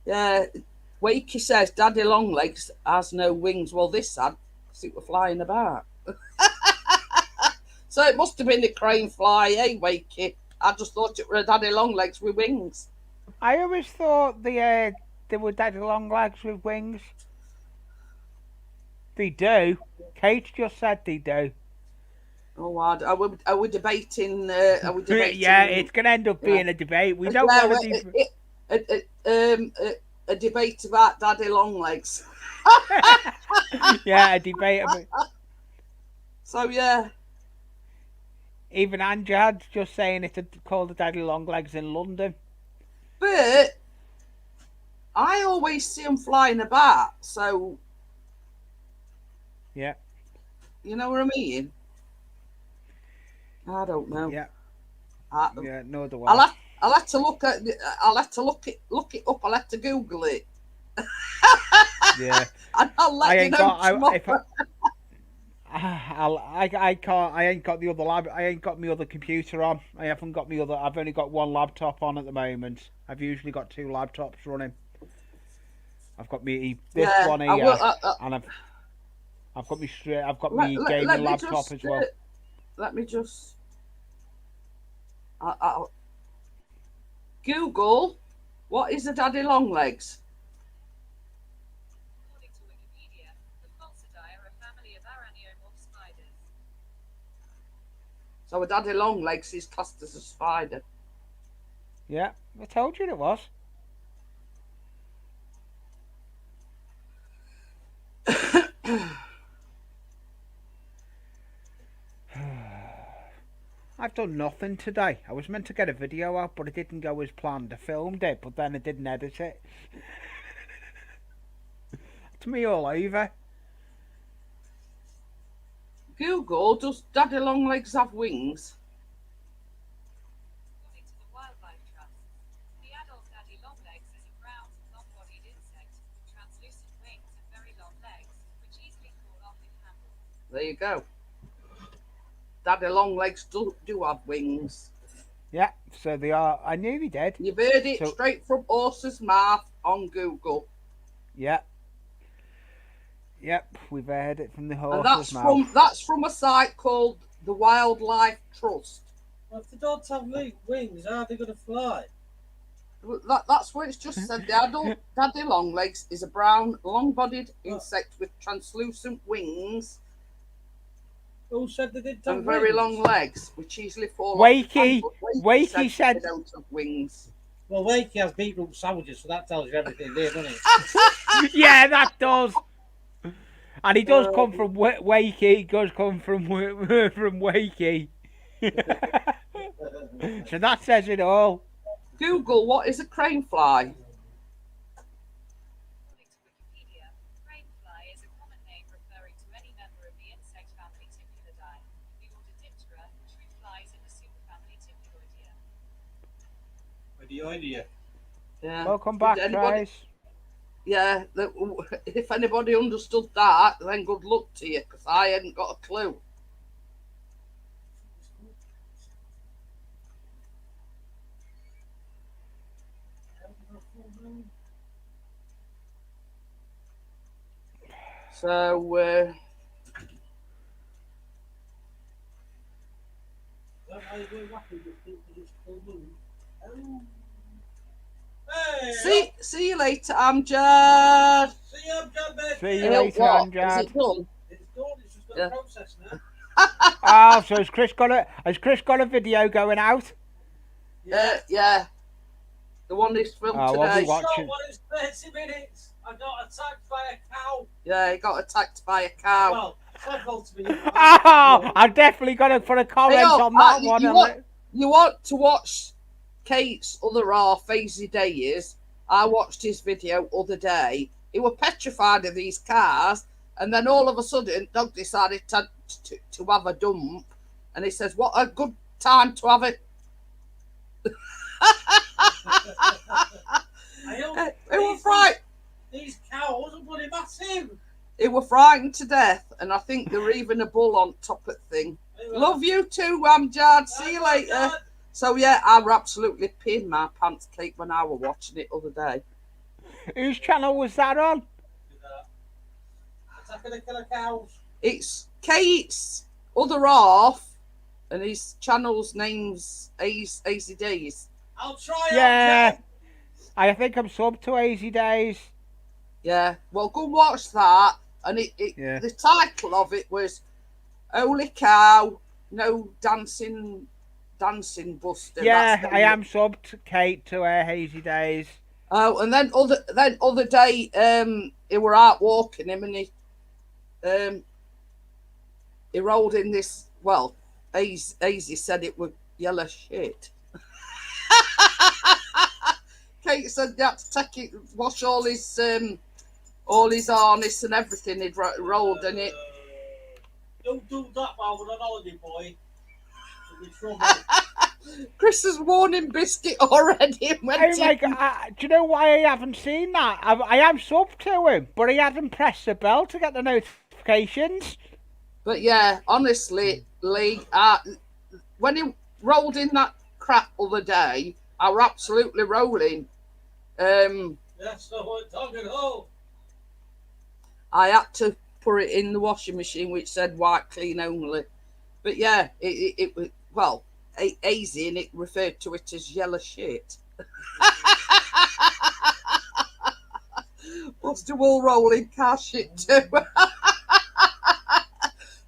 Yeah, Wakey says Daddy Longlegs has no wings. Well, this had, because it were flying about. So it must have been a crane fly, eh, Wakey? I just thought it were a Daddy Longlegs with wings. I always thought they were Daddy Longlegs with wings. They do. Kate just said they do. Oh, are we debating? Are we debating? Yeah, it's going to end up being a debate. We don't want to a debate about Daddy Longlegs. Yeah, a debate about. So yeah. Even Anjad's just saying it's called the Daddy Longlegs in London. But I always see them flying about, so yeah, you know what I mean. I don't know. Yeah. Yeah, no, the way. I'll have to look at. I'll have to look it up. I'll have to Google it. Yeah. And I'll let you know tomorrow. I can't. I ain't got the other lab. I ain't got my other computer on. I haven't got my other. I've only got one laptop on at the moment. I've usually got two laptops running. I've got me this one here, and I've got me straight. I've got me gaming laptop as well. Let me just. Google. What is a Daddy Longlegs? According to Wikipedia, the Falcidae are a family of araneomorph spiders. So a Daddy Longlegs is classed as a spider. Yeah, I told you it was. I've done nothing today. I was meant to get a video out, but it didn't go as planned. I filmed it, but then I didn't edit it. It's me all over. Google, does Daddy Longlegs have wings? According to the Wildlife Trust, the adult Daddy Longlegs is a brown, long-bodied insect with translucent wings and very long legs, which easily fall off if handled. There you go. Daddy Longlegs do have wings. Yeah, so they are. I nearly did. You've heard it straight from horse's mouth on Google. Yeah. Yep, we've heard it from the horse's mouth. And that's from a site called the Wildlife Trust. Well, if they don't have wings, how are they going to fly? That's what it's just said. The adult Daddy Longlegs is a brown, long-bodied insect with translucent wings. Who said they didn't have and very wings? long legs, which easily fall Wakey said they don't have wings. Well, Wakey has beetroot sandwiches, so that tells you everything there, doesn't it? Yeah, that does. And he does come from Wakey. He does come from Wakey. So that says it all. Google, what is a crane fly? According to Wikipedia, crane fly is a common name referring to any member of the insect family Tipulidae, the order Diptera, true flies in the superfamily Tipuloidea. Yeah. Welcome back, guys. Yeah, if anybody understood that, then good luck to you, because I hadn't got a clue. So, see you later, Amjad. See you, Amjad, mate. See you later, Amjad. Is it done? It's done. It's just got a process now. Oh, so has Chris got a video going out? Yeah. The one he's filmed today. Short one is 30 minutes. I got attacked by a cow. Yeah, he got attacked by a cow. Well, I'm definitely going to put a comment on that one. You want to watch Kate's other half, Fazy Days? I watched his video other day, he were petrified of these cars, and then all of a sudden, Doug decided to have a dump, and he says, "What a good time to have it." It was fright. These cows are bloody massive. It were frightened to death, and I think there were even a bull on top of the thing. Love you too, Amjad. See you later. So yeah, I were absolutely peeing my pants, Kate, when I were watching it other day. Whose channel was that on? Attack of the Killer Cows. It's Kate's other half, and his channel's name's Easy Days. I'll try. Yeah, I think I'm sub to Easy Days. Yeah, well, go and watch that. And Yeah. the title of it was "Holy Cow, No Dancing Buster." Yeah, I am sub to Kate to Easy Days. Oh, and then other day, he were out walking him, and he rolled in this. Well, Easy said it was yellow shit. Kate said they had to take it, wash all his harness and everything he'd rolled in it. Don't do that while we're on holiday, boy. It'll be trouble. Chris has worn him biscuit already. And went Oh my God, do you know why I haven't seen that? I am sub to him, but he hadn't pressed the bell to get the notifications. But yeah, honestly, Lee, when he rolled in that crap other day, I were absolutely rolling. That's the whole talking hole. I had to put it in the washing machine, which said white clean only. But yeah, it was, well, easy, and it referred to it as yellow shit. What's the wall rolling car shit too?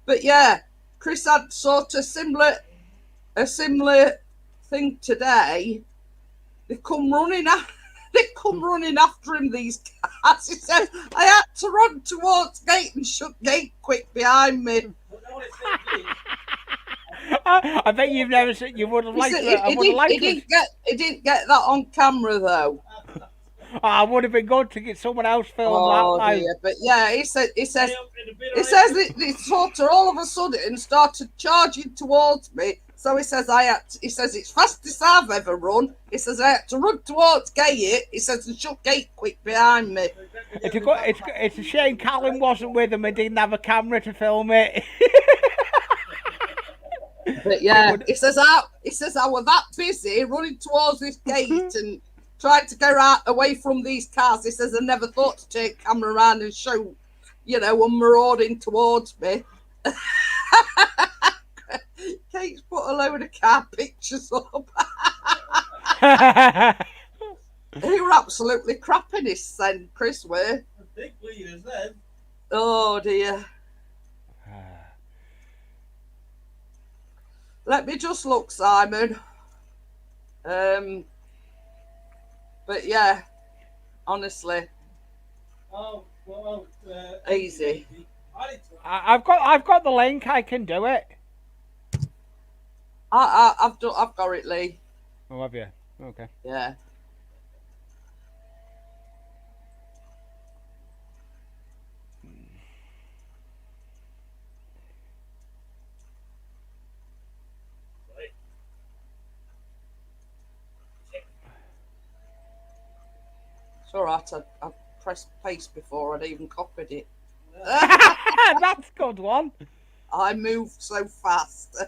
But yeah, Chris had sort of a similar thing today. They come running after him, these cars. He says, I had to run towards gate and shut gate quick behind me. I bet you've never seen. You would have liked it. I would have liked it. He didn't get that on camera though. I would have been good to get someone else film Oh that. dear. But yeah, he says it sort of all of a sudden started charging towards me. So he says it's fastest I've ever run. He says I had to run towards gate. He says and shut gate quick behind me. It's a shame Callum wasn't with him and didn't have a camera to film it. But yeah, he says I was that busy running towards this gate and trying to get away from these cars. He says I never thought to take camera around and show, them marauding towards me. Kate's put a load of car pictures up. They were absolutely crapping this then, Chris were. Big leaders then. Oh dear. Let me just look, Simon. But yeah, honestly, easy. I've got the link. I can do it. I've got it, Lee. Oh, have you? Okay. Yeah. It's all right. I pressed paste before I'd even copied it. That's a good one. I moved so fast.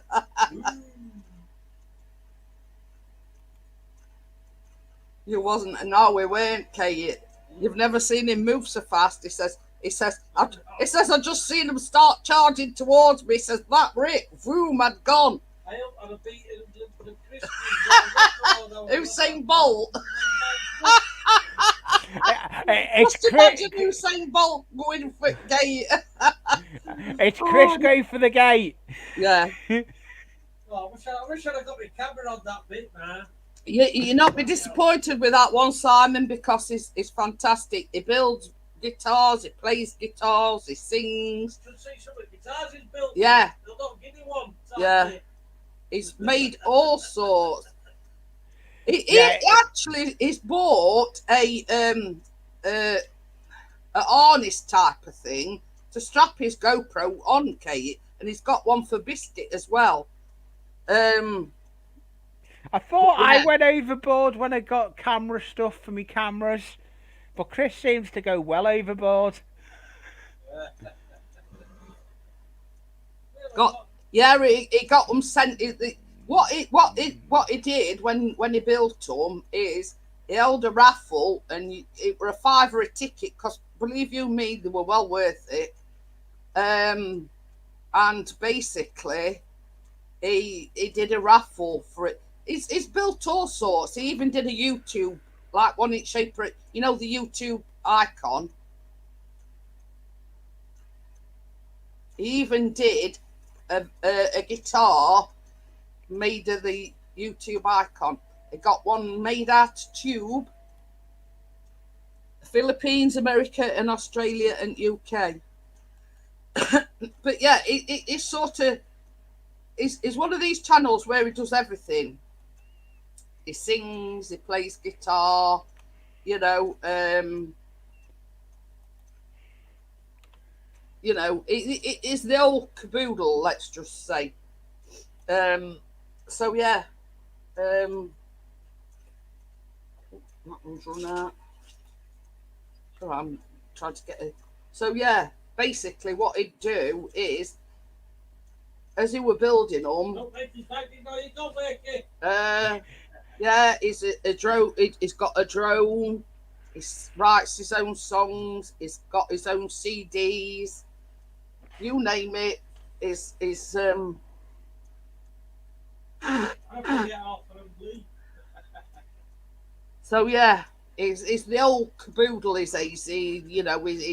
You wasn't. No, we weren't, Kate. You've never seen him move so fast. He says, I just seen him start charging towards me. He says, that Rick, vroom, had gone. Usain Bolt. It's Just imagine Usain Bolt going for gate. It's Chris going for the gate. Yeah. Oh, I wish I'd have got my camera on that bit, man. You're not be disappointed with that one, Simon, because he's fantastic. He builds guitars, he plays guitars, he sings. You should see some of the guitars he's built. Yeah. They'll not give me one. Yeah. He's made all sorts. He actually he's bought a a harness type of thing to strap his GoPro on, Kate, and he's got one for Biscuit as well. I thought I Yeah. went overboard when I got camera stuff for me cameras, but Chris seems to go well overboard. He got them sent. What he did when he built them is he held a raffle, and it were a £5 a ticket, because believe you me, they were well worth it. And basically he did a raffle for it. He's built all sorts. He even did a YouTube, like one in shape, you know, the YouTube icon. He even did a guitar made of the YouTube icon. He got one made out of tube. Philippines, America, and Australia, and UK. But yeah, it's sort of, it's one of these channels where he does everything. He sings, he plays guitar, you know, it is the old caboodle, let's just say. So yeah, that one's run out. Oh, I'm trying to get it. So yeah, basically what he'd do is, as he were building them, yeah, he's a drone. He's got a drone. He writes his own songs. He's got his own CDs. You name it. So yeah, it's the old caboodle. He says he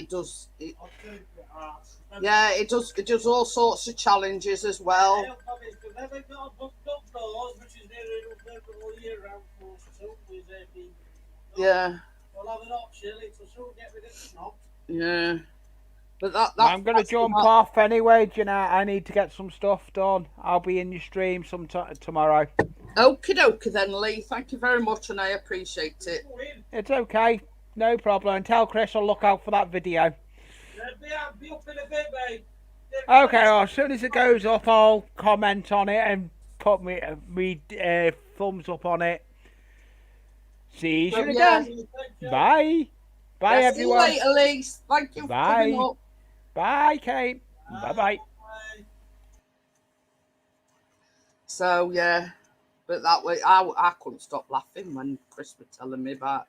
does. Yeah, it does all sorts of challenges as well. Yeah. Yeah. But I'm going to jump off anyway, you know. I need to get some stuff done. I'll be in your stream tomorrow. Okie dokie then, Lee. Thank you very much, and I appreciate it. It's okay. No problem. And tell Chris I'll look out for that video. Be up in a bit, mate. Okay, well, as soon as it goes up, I'll comment on it and put me thumbs up on it. See you again. Bye. Bye, everyone. See you later, Lee. Thank you for coming up. Bye, Kate. Bye-bye. So, yeah. But that way, I couldn't stop laughing when Chris was telling me about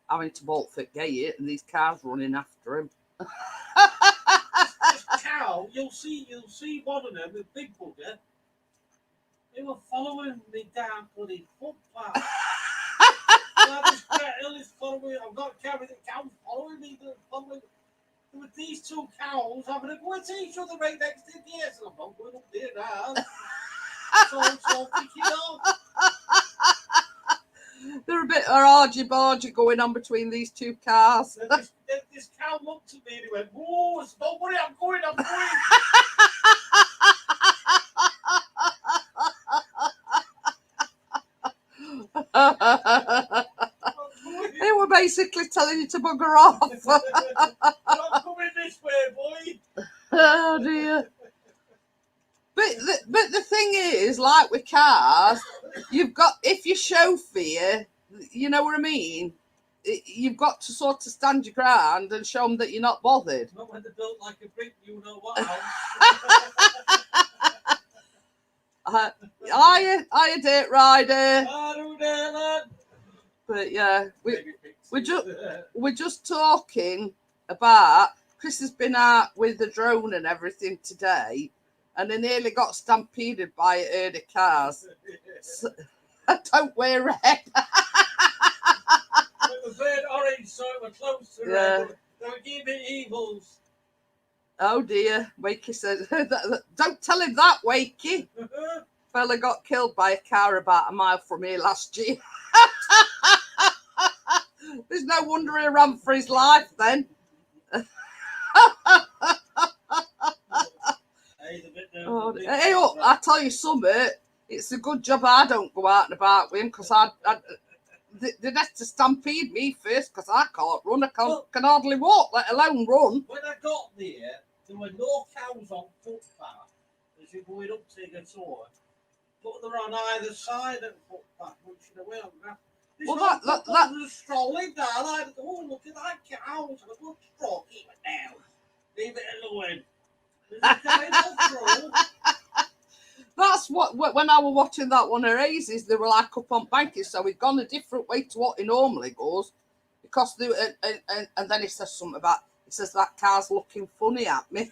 having to bolt for gate and these cars running after him. This cow, you'll see one of them with big bugger. They were following me down bloody footpath. I've got carried the cows following me. There were these two cows having a go at each other right next to the gate. And I'm not going up there now. So picking up. There's a bit of argy-bargy going on between these two cars. This cow looked at me and he went, "Whoa, don't worry, I'm going." They were basically telling you to bugger off. I'm coming this way, boy. Oh dear. But the thing is, like with cars, you've got, if you show fear, you know what I mean? You've got to sort of stand your ground and show them that you're not bothered. Not when they're built like a brick, you know what house. Hiya, Dirt Rider. Hello there, lad. But yeah, we're just talking about, Chris has been out with the drone and everything today, and they nearly got stampeded by a herd of cars. So, don't wear red. It was red orange, so it was close to red. They were giving evils. Oh dear, Wakey said, don't tell him that, Wakey. Fella got killed by a car about a mile from here last year. There's no wonder he ran for his life then. Hey, I tell you something, it's a good job I don't go out and about with him, because they'd have to stampede me first because I can't run. I Well- can hardly walk, let alone run. When I got there were no cows on footpath as you're going up to the tour, but they're on either side of the footpath, munching away on grass. This Well, old that- couple was strolling down. I thought, oh, look at that cow. And I thought, stroke, keep it down. Leave it alone. There's a cow through. That's what when I was watching that one of Hayes, they were like up on banking, so he'd gone a different way to what he normally goes, because they and then he says something about, he says that car's looking funny at me.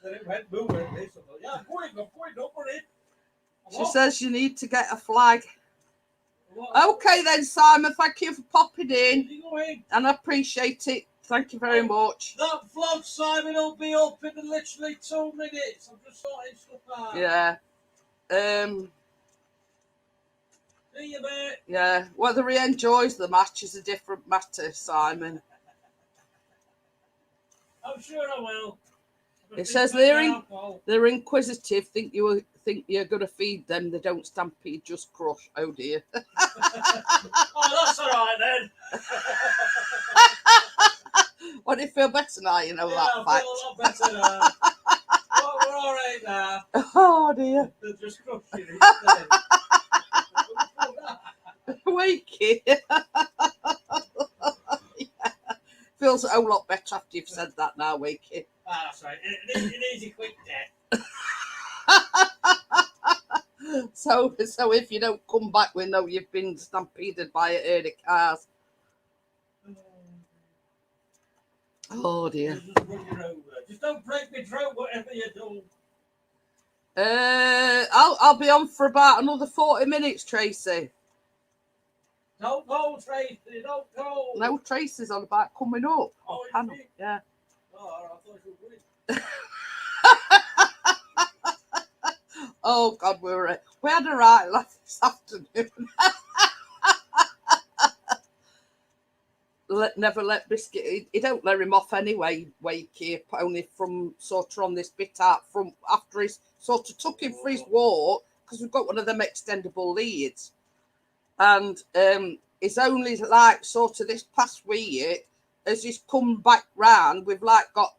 Then it went moving. They said, yeah, I'm going, don't worry. She says you need to get a flag. What? Okay then, Simon, thank you for popping in, You go in. and I appreciate it. Thank you very much. That vlog, Simon, will be up in literally 2 minutes. I'm just sorting stuff out. Yeah. See you, mate. Yeah. Whether he enjoys the match is a different matter, Simon. I'm sure I will. It says they're inquisitive. Think you're gonna feed them. They don't stampede, just crush. Oh dear. Oh, that's all right then. What do you feel better now? You know Yeah, that I fact. feel a lot better now. We're all right now. Oh dear. They're just crushing it. Wakey. Feels a whole lot better after you've said that now, Wakey. Ah, that's right. An easy, quick death. So if you don't come back, we know you've been stampeded by a herd of cars. Oh dear. Just run you over. Just don't break me throat, whatever you do. I'll be on for about another 40 minutes, Tracy. Don't go, Tracy. Don't go. No, Tracy's on about coming up. Oh, is Panel. she? Yeah. Oh, I thought you were winning. Oh God, we had a right laugh this afternoon. Never let Biscuit. He don't let him off anyway. Wakey, only from sort of on this bit out from after he's sort of took him for his walk, because we've got one of them extendable leads, and it's only like sort of this past week as he's come back round. We've like got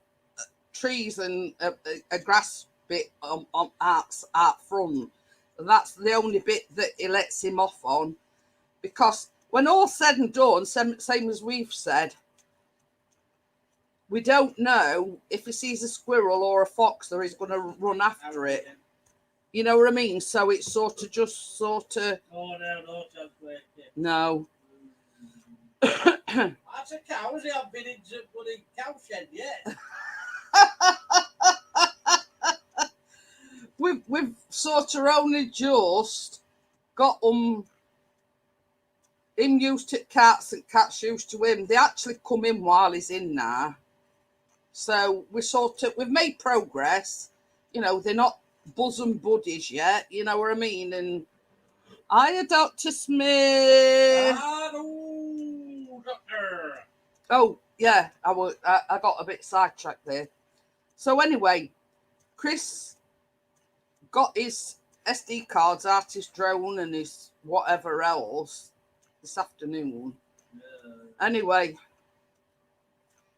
trees and a grass bit on out front, and that's the only bit that he lets him off on, because when all's said and done, same as we've said, we don't know if he sees a squirrel or a fox or he's going to run after it. You know what I mean? So it's sort of Oh, no, chance, wait. no. That's a cow. He hasn't been into bloody cow shed yet. We've sort of only just got him used to cats and cats used to him. They actually come in while he's in there. So we've made progress. You know, they're not bosom buddies yet. You know what I mean? And hiya, Dr. Smith. Hello, doctor. Oh, yeah, I got a bit sidetracked there. So anyway, Chris got his SD cards out, his drone and his whatever else this afternoon. Anyway,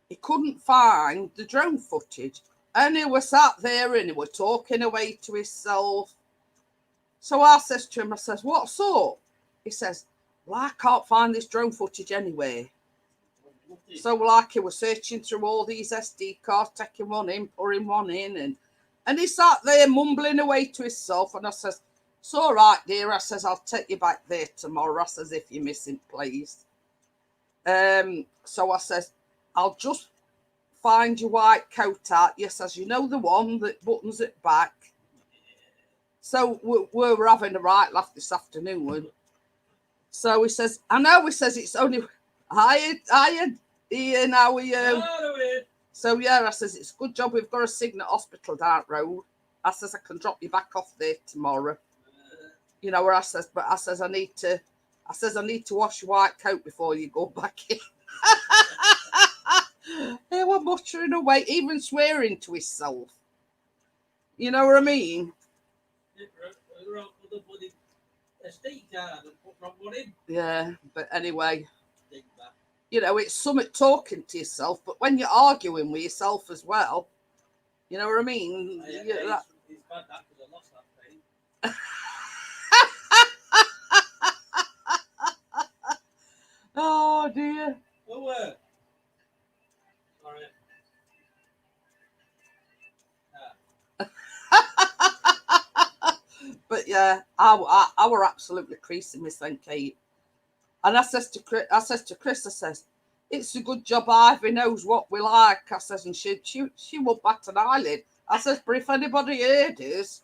he couldn't find the drone footage, and he was sat there and he was talking away to himself. So I says to him, I says, what's up? He says, well, I can't find this drone footage anywhere. So like he was searching through all these SD cards, taking one in, putting one in, and he sat there mumbling away to himself. And I says, it's all right, dear. I says, I'll take you back there tomorrow. I says, if you're missing, please. So I says, I'll just find your white coat out. Yes, as you know, the one that buttons it back. So we're having a right laugh this afternoon. So he says, I know. He says, it's only, hiya, Ian, how are you? So yeah, I says, it's a good job we've got a Signet Hospital down road. I says, I can drop you back off there tomorrow. You know, where I says, but I says, I need to wash your white coat before you go back in. He was muttering away, even swearing to himself. You know what I mean? SD card and put front running. Yeah, but anyway, Dig that. you know, it's something talking to yourself, but when you're arguing with yourself as well, you know what I mean? Yeah, You- that- it's bad that because I lost that pain. Oh dear. Oh, sorry. But yeah, I were absolutely creasing Miss then, Kate. And I says to Chris, I says, it's a good job Ivy knows what we like. I says, and she won't bat an eyelid. I says, but if anybody heard us,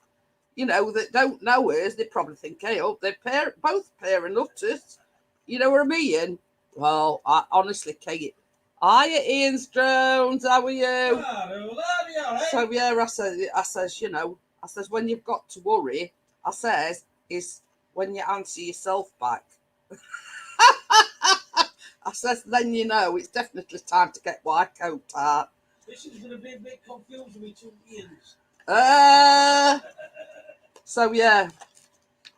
you know, that don't know us, they probably think, hey, oh, they're both pair of nutters. You know what I mean? Well, honestly, Kate, hiya, Ian's drones. How are you? So yeah, I says, you know, I says when you've got to worry, I says is when you answer yourself back. I says then you know it's definitely time to get white coat out. This is going to be a bit confusing with two Ians. So yeah,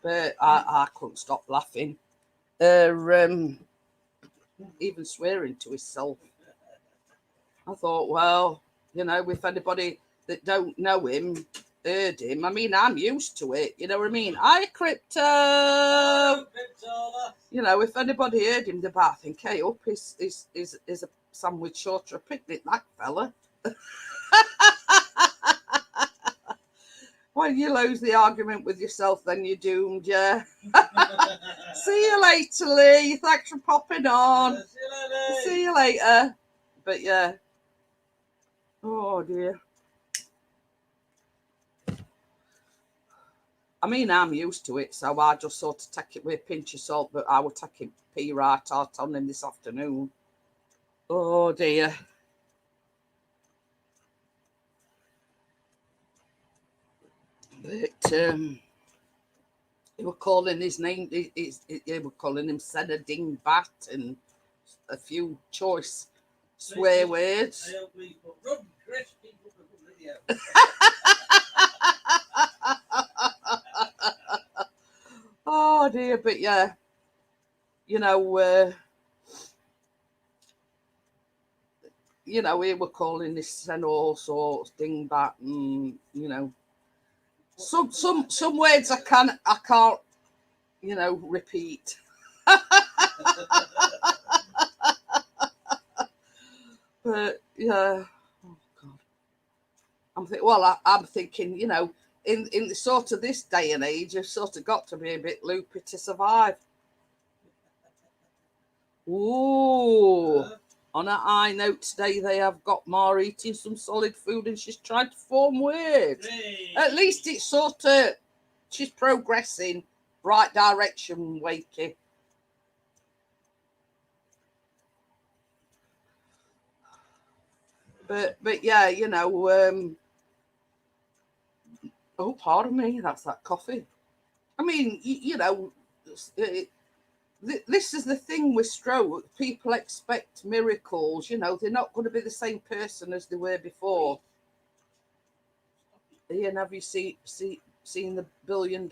but I couldn't stop laughing. Even swearing to himself. I thought, well, you know, if anybody that don't know him heard him, I mean, I'm used to it. You know what I mean? Hi, Crypto. You know, if anybody heard him, they'd about think, hey, up is a sandwich short or a picnic, that fella. When you lose the argument with yourself, then you're doomed, yeah. See you later, Lee. Thanks for popping on. See you later. But yeah. Oh dear. I mean, I'm used to it, so I just sort of take it with a pinch of salt, but I will take it pea right out on him this afternoon. Oh dear. But they were calling his name, they were calling him Senna Ding Bat and a few choice swear words. Oh dear, but yeah, you know, we were calling this Senna all sorts, dingbat, and you know, some words I can't, you know, repeat. But yeah, oh God, I'm thinking, you know, in the sort of this day and age, you've sort of got to be a bit loopy to survive. Ooh. On a high note today, they have got Mar eating some solid food and she's trying to form words. Hey. At least it's sort of, she's progressing right direction, Wakey. But yeah, you know, oh, pardon me, that's that coffee. I mean, you know, this is the thing with stroke. People expect miracles. You know, they're not going to be the same person as they were before. Ian, have you seen the $1 billion?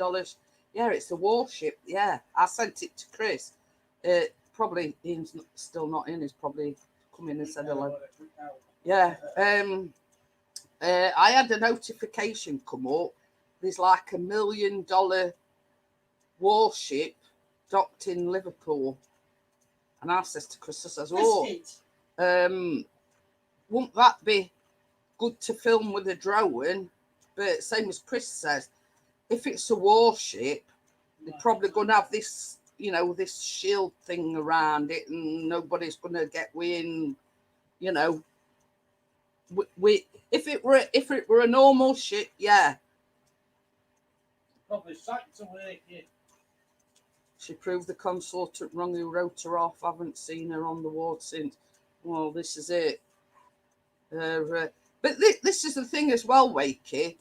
Yeah, it's a warship. Yeah, I sent it to Chris. Probably Ian's still not in. He's probably come in and said hello. Yeah. I had a notification come up. There's like $1 million warship docked in Liverpool. And I says to Chris, I says, oh, wouldn't that be good to film with a drone? But same as Chris says, if it's a warship, they're probably going to have this, you know, this shield thing around it, and nobody's going to get wind. You know, if it were a normal ship, yeah. Probably sacked away. She proved the consultant wrong who wrote her off. Haven't seen her on the ward since. Well, this is it. But this is the thing as well, Wakey.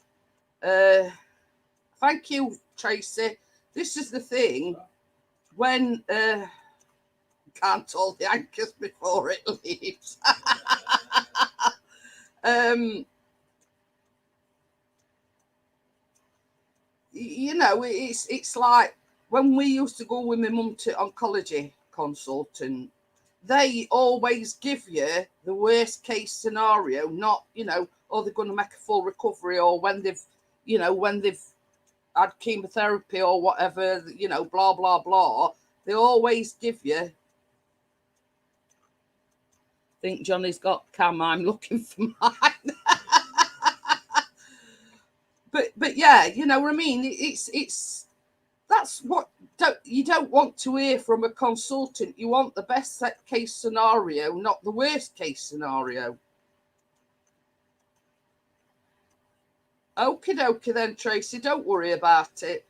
Thank you, Tracy. This is the thing. When can't hold the anchors before it leaves. You know, it's like when we used to go with my mum to oncology consultant, they always give you the worst case scenario, not, oh, they're going to make a full recovery, or when they've had chemotherapy or whatever, blah, blah, blah. They always give you. I think Johnny's got cam. I'm looking for mine. but yeah, you know what I mean? It's that's what you don't want to hear from a consultant. You want the best case scenario, not the worst case scenario. Okie dokie then, Tracy. Don't worry about it.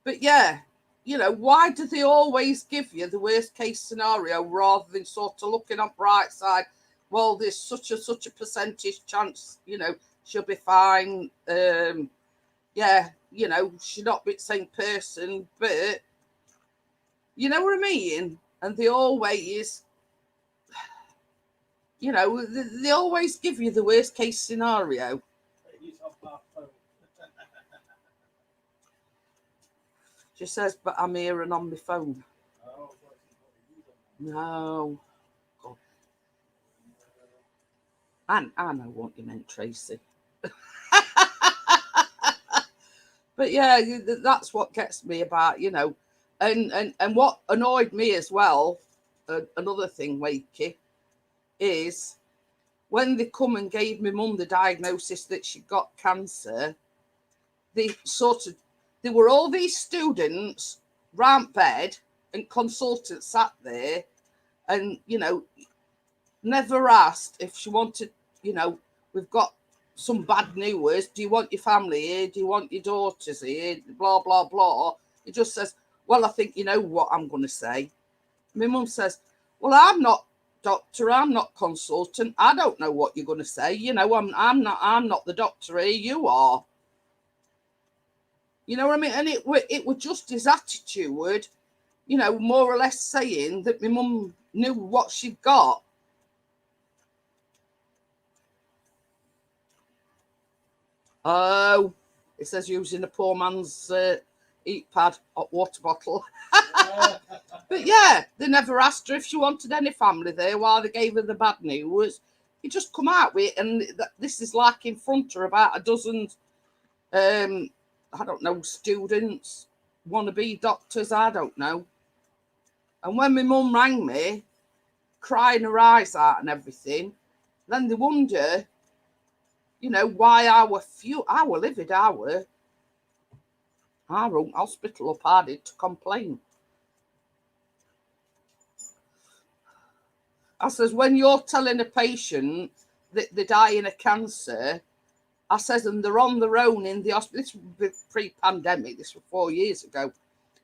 But yeah, why do they always give you the worst case scenario rather than sort of looking on bright side? Well, there's such a percentage chance, she'll be fine. Yeah, she's not the same person, but you know what I mean? And they always, they always give you the worst case scenario. She says, but I'm here and on my phone. No. God. I know what you meant, Tracy. But yeah, that's what gets me about, and what annoyed me as well, another thing, Wakey, is when they come and gave my mum the diagnosis that she got cancer, there were all these students round bed and consultants sat there and, never asked if she wanted, we've got some bad news. Do you want your family here? Do you want your daughters here? Blah, blah, blah. It just says, well, I think you know what I'm going to say. My mum says, well, I'm not doctor. I'm not consultant. I don't know what you're going to say. I'm not the doctor here. You are. You know what I mean? And it was just his attitude, more or less saying that my mum knew what she'd got. Oh, it says using a poor man's eat pad hot water bottle. But yeah, they never asked her if she wanted any family there while they gave her the bad news. You just come out with it, and this is like in front of her about a dozen, I don't know, students, wannabe doctors, I don't know. And when my mum rang me, crying her eyes out and everything, then they wonder, why our livid hour, our own hospital up added to complain. I says, when you're telling a patient that they're dying of cancer, I says, and they're on their own in the hospital. This was pre-pandemic, this was 4 years ago.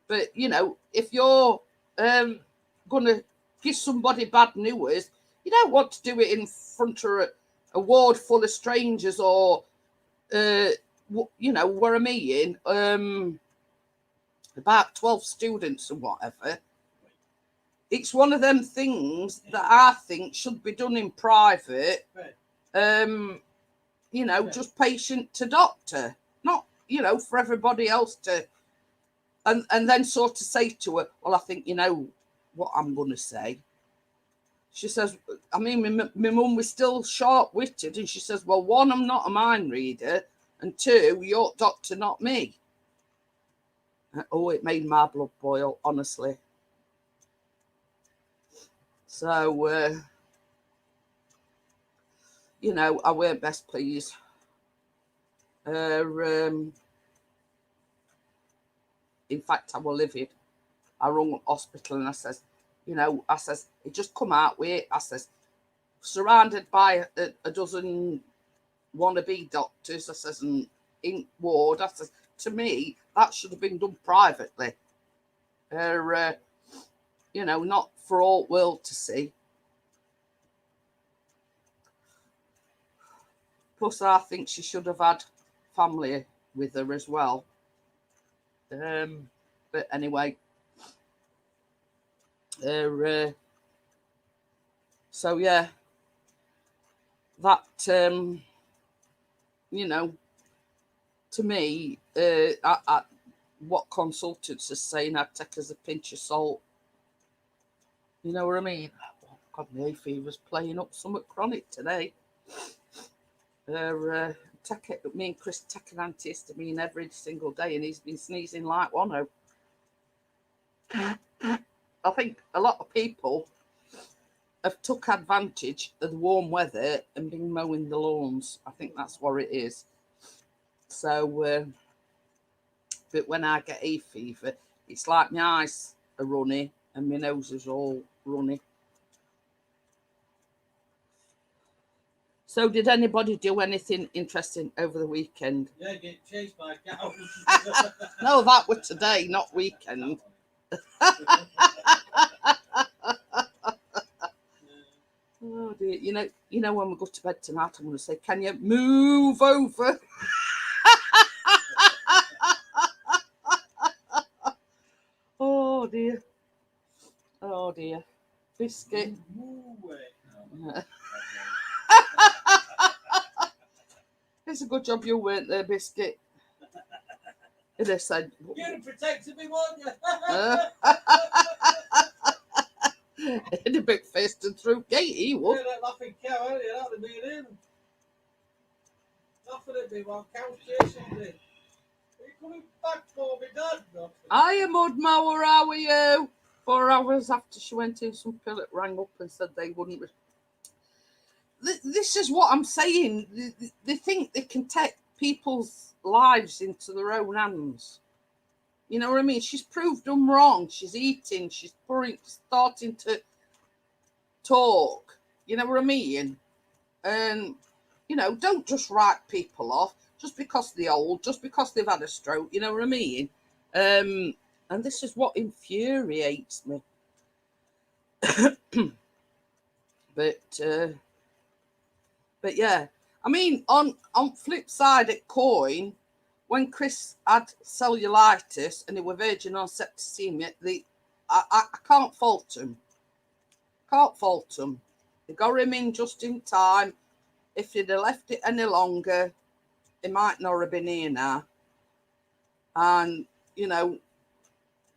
But, if you're going to give somebody bad news, you don't want to do it in front of a ward full of strangers or, where I mean, about 12 students and whatever. It's one of them things that I think should be done in private, just patient to doctor, not, for everybody else to, and then sort of say to her, well, I think you know what I'm going to say. She says, I mean, my mum was still sharp-witted, and she says, well, one, I'm not a mind reader, and two, you're doctor, not me. Oh, it made my blood boil, honestly. So, I weren't best pleased. In fact, I was livid. I rung the hospital and I says, it just come out with it. I says, surrounded by a dozen wannabe doctors, I says, and in ward, I says, to me, that should have been done privately. Not for all world to see. Plus, I think she should have had family with her as well. But anyway, so yeah, that to me, what consultants are saying I'd take as a pinch of salt. You know what I mean? Oh, God, my hay fever's playing up somewhat chronic today. Me and Chris take an antihistamine every single day, and he's been sneezing like one. I think a lot of people have took advantage of the warm weather and been mowing the lawns. I think that's what it is. So, but when I get hay fever, it's like my eyes are runny and my nose is all runny. So, did anybody do anything interesting over the weekend? Yeah, get chased by cows. No, that was today, not weekend. Oh dear. You know when we go to bed tonight, I'm going to say, can you move over? Oh dear. Oh dear. Biscuit. It's a good job you weren't there, Biscuit. They said, You'd have protected me, wouldn't you? in a big fist and through gate, he would. Yeah, that laughing cow, ain't it? That'd have been him. Laughing at me while cows chasing me. Are you coming back for me, Dad? Hiya, Mudmower, how are you? 4 hours after she went in, some pilot rang up and said they wouldn't. This is what I'm saying. They think they can take people's lives into their own hands. You know what I mean? She's proved them wrong. She's eating. She's starting to talk. You know what I mean? And, don't just write people off just because they're old, just because they've had a stroke. You know what I mean? And this is what infuriates me. But yeah, I mean, on flip side at Coin, when Chris had cellulitis and he were verging on septicemia, I can't fault him. Can't fault him. They got him in just in time. If he'd have left it any longer, he might not have been here now. And,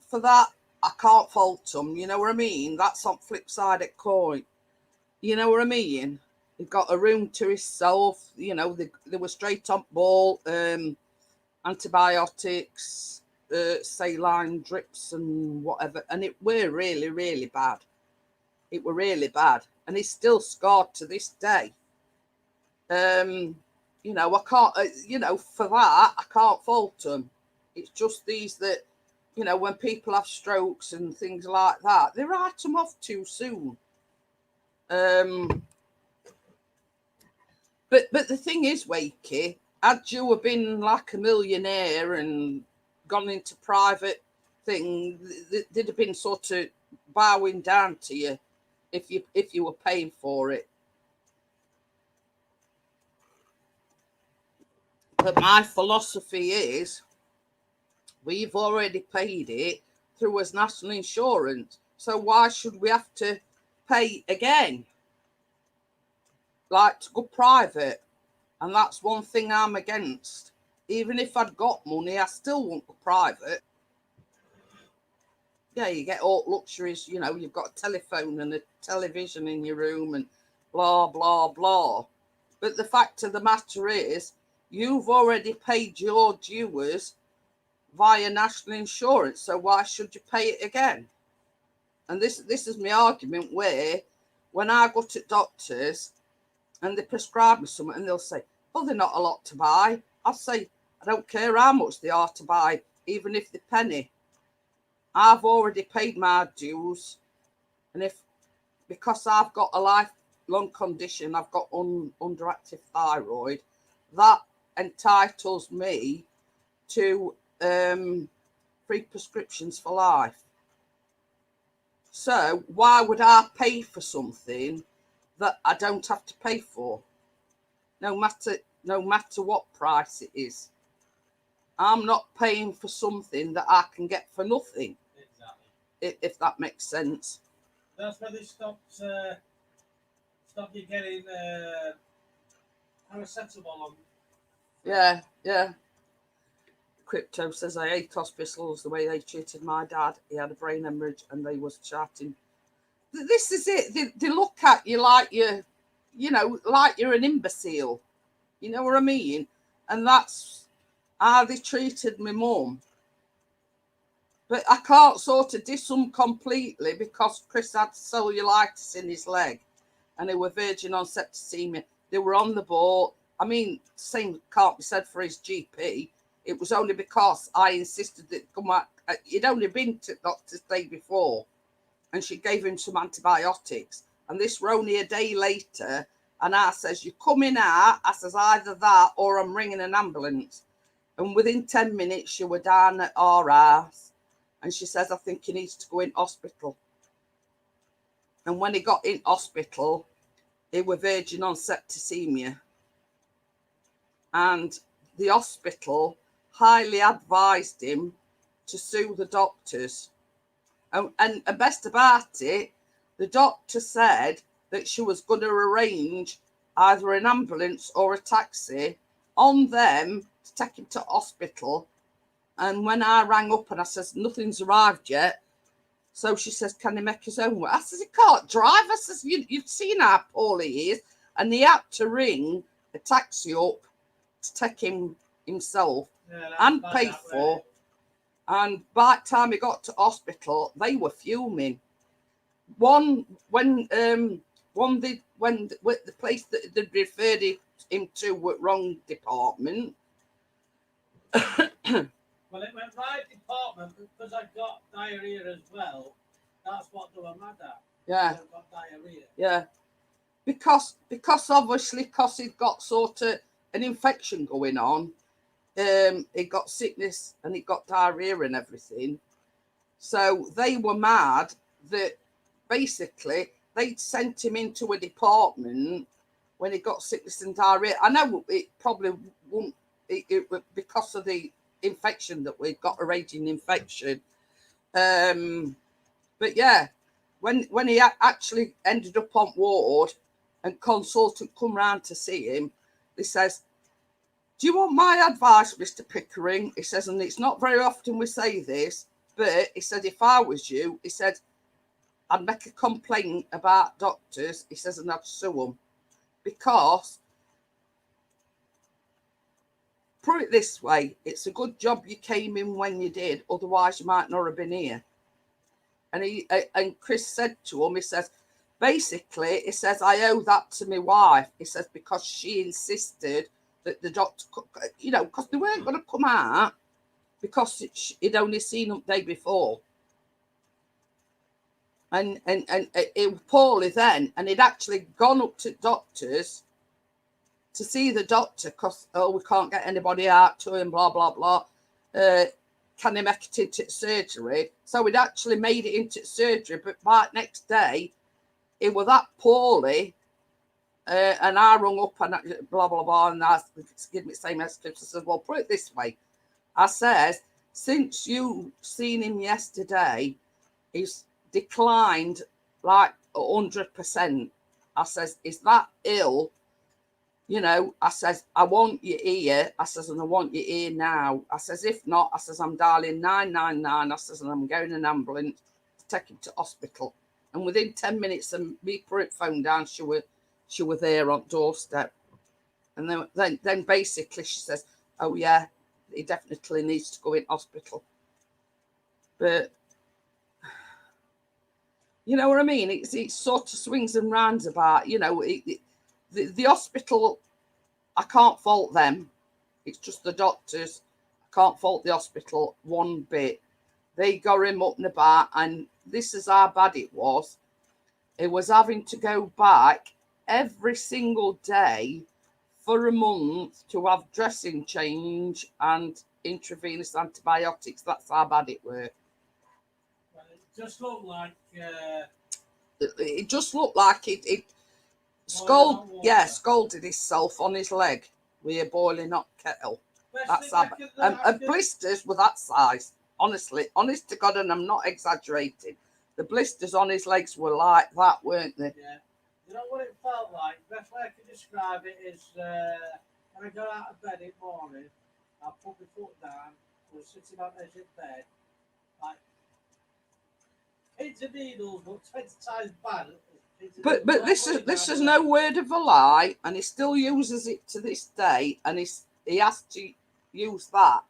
for that, I can't fault him. You know what I mean? That's on flip side at Coin. You know what I mean? He got a room to himself. They were straight on ball. Antibiotics, saline drips and whatever. And it were really, really bad. It were really bad. And he's still scarred to this day. I can't, for that, I can't fault him. It's just these that, when people have strokes and things like that, they write them off too soon. But the thing is, Wakey, had you have been like a millionaire and gone into private thing, they'd have been sort of bowing down to you if you were paying for it. But my philosophy is, we've already paid it through as national insurance, so why should we have to pay again? Like to go private. And that's one thing I'm against. Even if I'd got money, I still won't go private. Yeah, you get all luxuries, you've got a telephone and a television in your room and blah, blah, blah. But the fact of the matter is, you've already paid your dues via national insurance, so why should you pay it again? And this is my argument where when I go to doctors and they prescribe me something and they'll say, oh, they're not a lot to buy. I'll say, I don't care how much they are to buy, even if they're penny. I've already paid my dues. And because I've got a lifelong condition, I've got underactive thyroid, that entitles me to free prescriptions for life. So why would I pay for something that I don't have to pay for? No matter what price it is. I'm not paying for something that I can get for nothing. Exactly. If that makes sense. That's why they stopped you getting paracetamol on. Yeah. Crypto says, I hate hospitals the way they treated my dad. He had a brain hemorrhage and they was chatting. This is it. They look at you like you're, like you're an imbecile. You know what I mean? And that's how they treated my mum. But I can't sort of diss them completely because Chris had cellulitis in his leg and they were verging on septicemia. They were on the boat. I mean, same can't be said for his GP. It was only because I insisted that come out. He'd only been to doctor's day before and she gave him some antibiotics. And this were only a day later. And I says, you coming out? I says, either that or I'm ringing an ambulance. And within 10 minutes, she were down at our house. And she says, I think he needs to go in hospital. And when he got in hospital, he were verging on septicemia. And the hospital highly advised him to sue the doctors. And best about it, the doctor said that she was going to arrange either an ambulance or a taxi on them to take him to hospital. And when I rang up and I says, nothing's arrived yet. So she says, can he make his own way? I says, he can't drive. I says, you've seen how poorly he is. And he had to ring a taxi up to take him himself and pay for. And by the time he got to hospital, they were fuming. When the place that they referred him to were wrong department. Well, it went my department because I got diarrhea as well. That's what they were mad at. Yeah. I got diarrhea. Yeah. Because obviously, because he'd got sort of an infection going on, he got sickness and he got diarrhea and everything. So they were mad that basically they'd sent him into a department when he got sickness and diarrhea. I know it probably won't, because of the infection that we've got, a raging infection. But yeah, when he actually ended up on ward and consultant come round to see him, he says, do you want my advice, Mr. Pickering? He says, and it's not very often we say this, but he said, if I was you, he said, I'd make a complaint about doctors. He says, and I'd sue them. Because, put it this way, it's a good job you came in when you did, otherwise you might not have been here. And Chris said to him, he says, basically, he says, I owe that to my wife. He says, because she insisted that the doctor, because they weren't going to come out because he'd only seen them the day before. And it was poorly then. And he'd actually gone up to doctors to see the doctor because, we can't get anybody out to him, blah, blah, blah. Can he make it into surgery? So he'd actually made it into surgery, but by the next day, it was that poorly. And I rung up and blah, blah, blah, and I give me the same excuse. I said, well, put it this way. I says, since you seen him yesterday, he's declined like 100%. I says, is that ill? I says, I want you here. I says, and I want you here now. I says, if not, I says, I'm dialing 999. I says, and I'm going in an ambulance to take him to hospital. And within 10 minutes of me put it phone down, she were there on doorstep. And then basically she says, oh yeah, he definitely needs to go in hospital. But you know what I mean? It sort of swings and roundabouts. The hospital, I can't fault them. It's just the doctors. I can't fault the hospital one bit. They got him up and about, and this is how bad it was. It was having to go back every single day for a month to have dressing change and intravenous antibiotics. That's how bad it were. Well, it just looked like... It just looked like it scalded himself on his leg with a boiling hot kettle. That's how bad. And blisters were that size. Honestly, honest to God, and I'm not exaggerating. The blisters on his legs were like that, weren't they? Yeah. You know what it felt like? The best way I can describe it is when I got out of bed in the morning, I put my foot down was sitting on edge of bed, like pins and needles, but 20 times bad. But this is no word of a lie, and he still uses it to this day, and he has to use that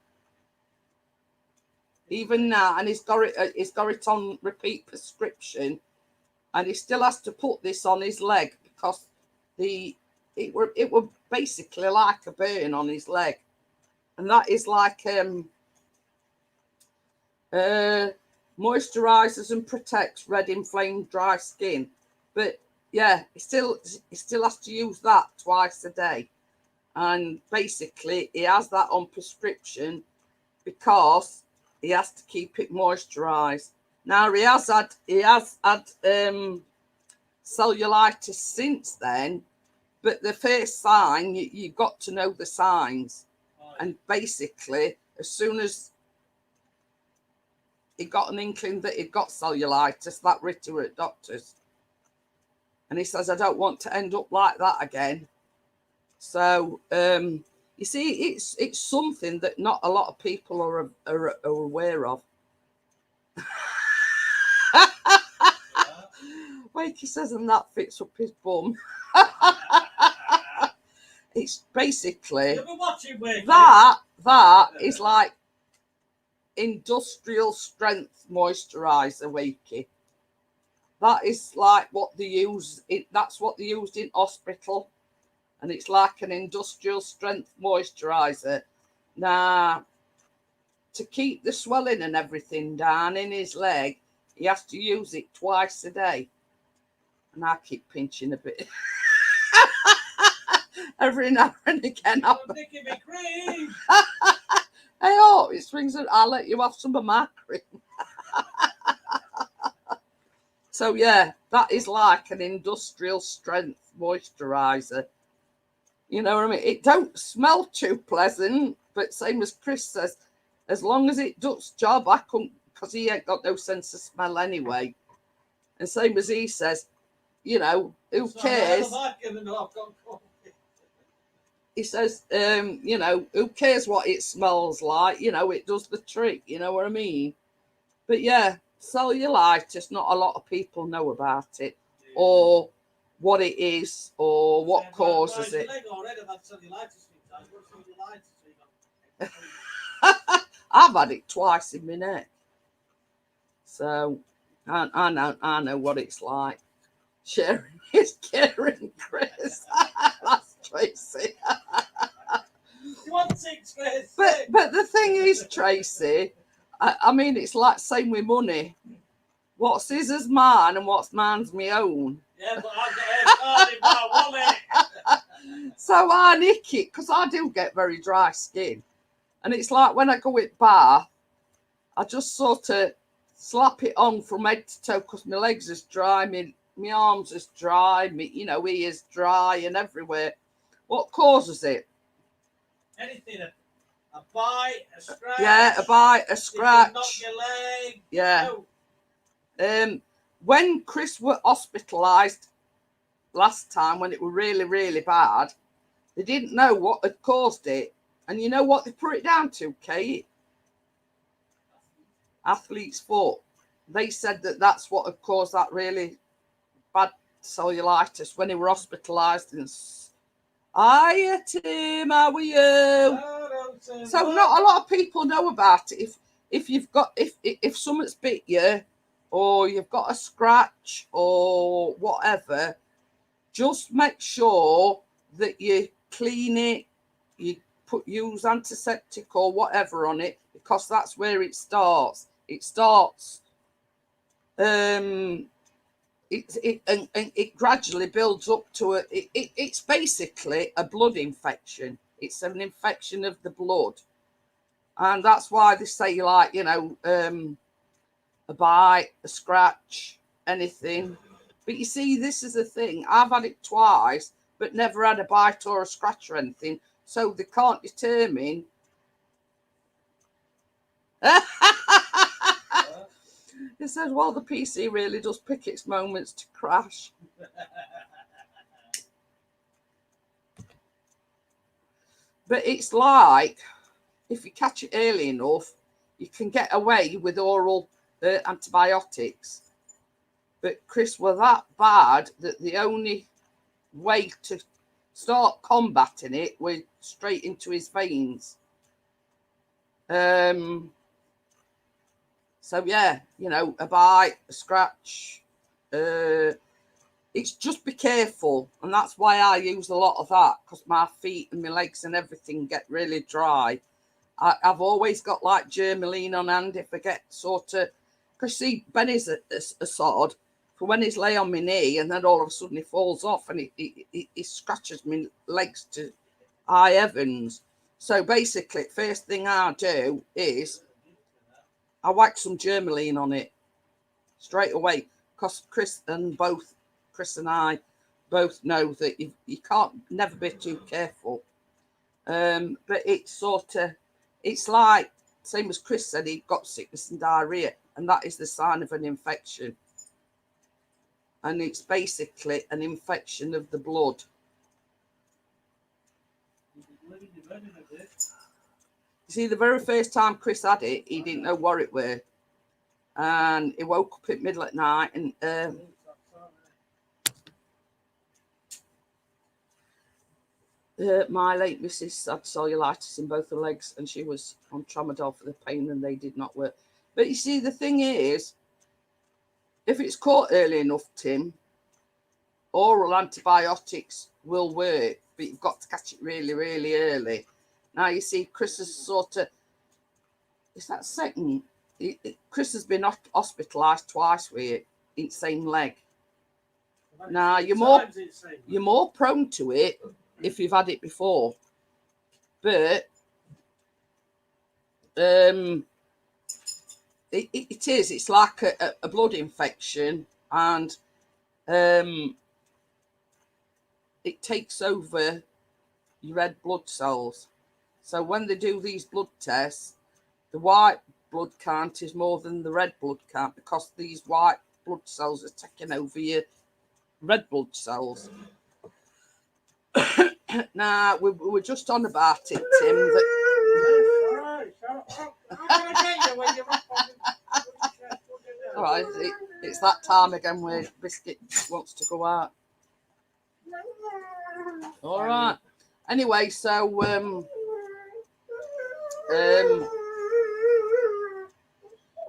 even now, and he's got it on repeat prescription, and he still has to put this on his leg because it were basically like a burn on his leg, and that is like moisturizes and protects red inflamed dry skin. But yeah, he still has to use that twice a day, and basically he has that on prescription because he has to keep it moisturized. Now he has had cellulitis since then, but the first sign you got to know the signs, and basically as soon as he got an inkling that he'd got cellulitis, that writ to at doctors. And he says, I don't want to end up like that again. So, you see, it's something that not a lot of people are aware of. Wakey says, and that fits up his bum. It's basically that is like industrial strength moisturizer, Wakey. That is like what they use. That's what they used in hospital, and it's like an industrial strength moisturizer. Now, to keep the swelling and everything down in his leg, he has to use it twice a day. And I keep pinching a bit. Every now and again. Hey, oh, it swings. I'll let you have some of my cream. So yeah, that is like an industrial strength moisturizer. You know what I mean? It don't smell too pleasant, but same as Chris says, as long as it does job, I couldn't, because he ain't got no sense of smell anyway. And same as he says, you know, who cares? He says, you know, who cares what it smells like? You know, it does the trick. You know what I mean? But yeah, cellulitis, not a lot of people know about it, or what it is, or what causes it. I've had it twice in my neck, so I know what it's like. Sharing is caring, Chris. That's Tracy. But the thing is, Tracy, I mean, it's like same with money. What's his is mine, and what's mine's my own. Yeah, but I've got a card in my wallet. So I nick it because I do get very dry skin, and it's like when I go with bath, I just sort of slap it on from head to toe because my legs is dry, my arms is dry, me, ears dry and everywhere. What causes it? Anything, a bite, a scratch. Yeah, a bite, a scratch. Knock your leg. Yeah. No. When Chris were hospitalised last time, when it were really, really bad, they didn't know what had caused it. And you know what they put it down to, Kate? Athlete's foot. They said that that's what had caused that really bad cellulitis when they were hospitalised. And hiya, Tim, how are you? So not a lot of people know about it. If you've got if something's bit you, or you've got a scratch or whatever, just make sure that you clean it, you use antiseptic or whatever on it, because that's where it starts. It starts it gradually builds up to it's basically a blood infection. It's an infection of the blood, and that's why they say, like, a bite, a scratch, anything. But you see, this is the thing. I've had it twice, but never had a bite or a scratch or anything. So they can't determine. He said, well, the PC really does pick its moments to crash. But it's like, if you catch it early enough, you can get away with oral antibiotics. But Chris was that bad that the only way to start combating it was straight into his veins. So yeah, you know, a bite, a scratch. It's just be careful, and that's why I use a lot of that, because my feet and my legs and everything get really dry. I've always got like Germaline on hand if I get sort of, because see, Benny's a sod for when he's lay on my knee and then all of a sudden he falls off and he scratches my legs to high heavens. So basically, first thing I do is I whack some Germaline on it straight away, because Chris and I both know that you can't never be too careful. But it's like, same as Chris said, he got sickness and diarrhea, and that is the sign of an infection. And it's basically an infection of the blood. See, the very first time Chris had it, he didn't know what it were. And he woke up at middle at night and my late missus had cellulitis in both her legs and she was on tramadol for the pain and they did not work. But you see, the thing is, if it's caught early enough, Tim, oral antibiotics will work, but you've got to catch it really, really early. Now, you see, Chris is sort of, is that second? Chris has been hospitalised twice with it in the same leg. Now, you're more prone to it if you've had it before. But it is. It's like a blood infection, and it takes over your red blood cells. So when they do these blood tests, the white blood count is more than the red blood count, because these white blood cells are taking over your red blood cells. Now, we were just on about it, Tim. All right, it's that time again where Biscuit wants to go out. All right. Anyway, so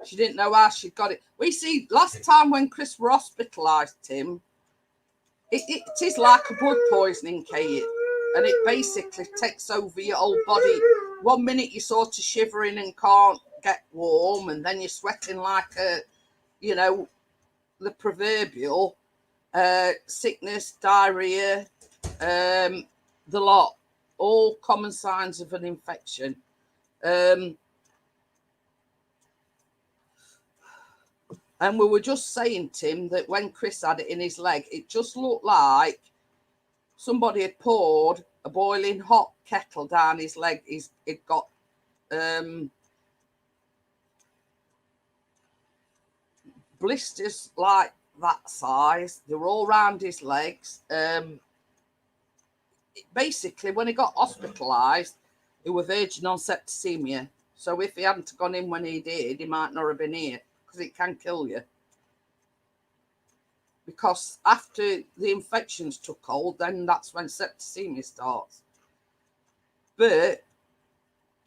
she didn't know how she got it. We see last time when Chris were hospitalised, Tim, it is like a blood poisoning, Kate, and it basically takes over your whole body. 1 minute you're sort of shivering and can't get warm, and then you're sweating like the proverbial sickness, diarrhea, the lot, all common signs of an infection. And we were just saying, Tim, that when Chris had it in his leg, it just looked like somebody had poured a boiling hot kettle down his leg. It got blisters like that size. They were all round his legs. Basically, when he got hospitalised, he was verging on septicemia. So if he hadn't gone in when he did, he might not have been here, because it can kill you. Because after the infections took hold, then that's when septicemia starts. But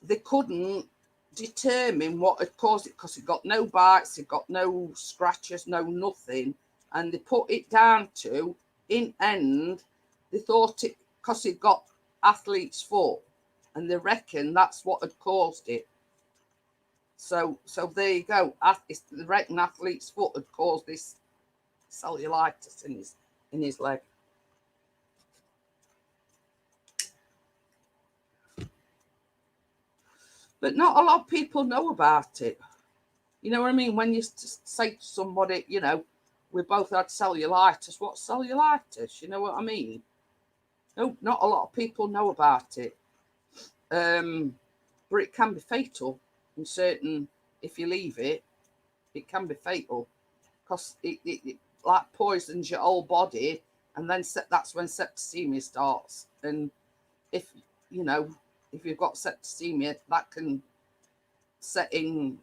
they couldn't determine what had caused it, because he got no bites, he got no scratches, no nothing. And they put it down to, in end, they thought it, because he'd got athlete's foot, and they reckon that's what had caused it. So there you go. They reckon athlete's foot had caused this cellulitis in his leg. But not a lot of people know about it. You know what I mean? When you say to somebody, you know, we both had cellulitis. What's cellulitis? You know what I mean? No, not a lot of people know about it. But it can be fatal in certain, if you leave it, it can be fatal, because it like poisons your whole body, and then that's when septicemia starts. And if if you've got septicemia, that can set in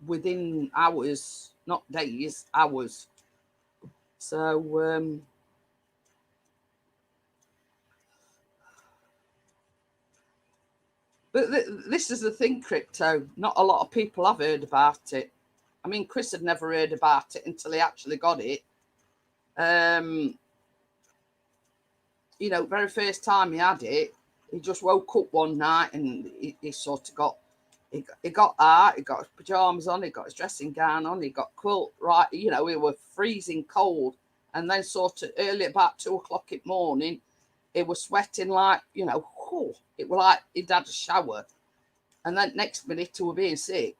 within hours, not days, hours. So but this is the thing, crypto. Not a lot of people have heard about it. I mean, Chris had never heard about it until he actually got it. You know, very first time he had it, he just woke up one night and he sort of got, he got out, he got his pajamas on, he got his dressing gown on, he got quilt, right, you know, we were freezing cold. And then sort of early, about 2 o'clock in the morning, it was sweating like, you know, it was like he'd had a shower. And then next minute he was being sick.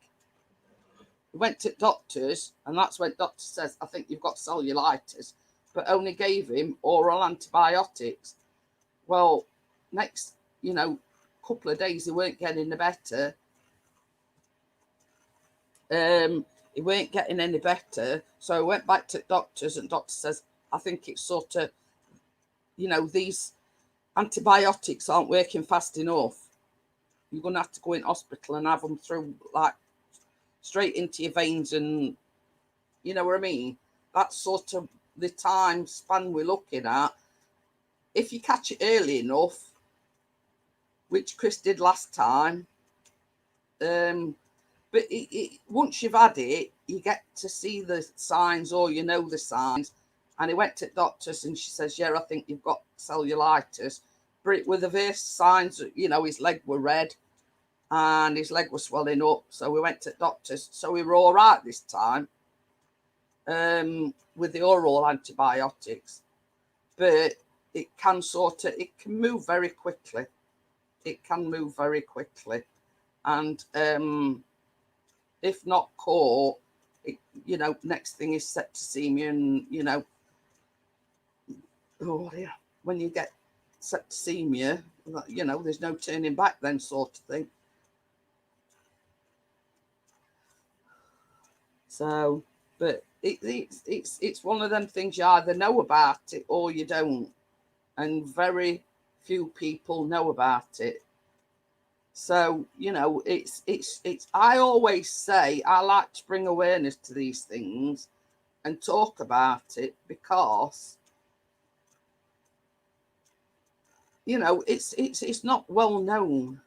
He went to doctors, and that's when doctor says, I think you've got cellulitis, but only gave him oral antibiotics. Well, next, you know, couple of days he weren't getting any better. He weren't getting any better. So I went back to doctors, and doctor says, I think it's sort of, you know, these antibiotics aren't working fast enough. You're going to have to go in hospital and have them through, like, straight into your veins, and you know what I mean? That's sort of the time span we're looking at. If you catch it early enough, which Chris did last time, but once you've had it, you get to see the signs, or you know the signs. And he went to doctors, and she says, yeah, I think you've got cellulitis. But it were the first signs, you know, his leg were red and his leg was swelling up. So we went to doctors. So we were all right this time with the oral antibiotics. But it can move very quickly. It can move very quickly. And if not caught, you know, next thing is septicemia. And, you know, oh yeah, when you get septicemia, you know, there's no turning back then, sort of thing. So, but it's one of them things, you either know about it or you don't, and very few people know about it. So, you know, it's I always say I like to bring awareness to these things and talk about it, because, you know, it's not well known.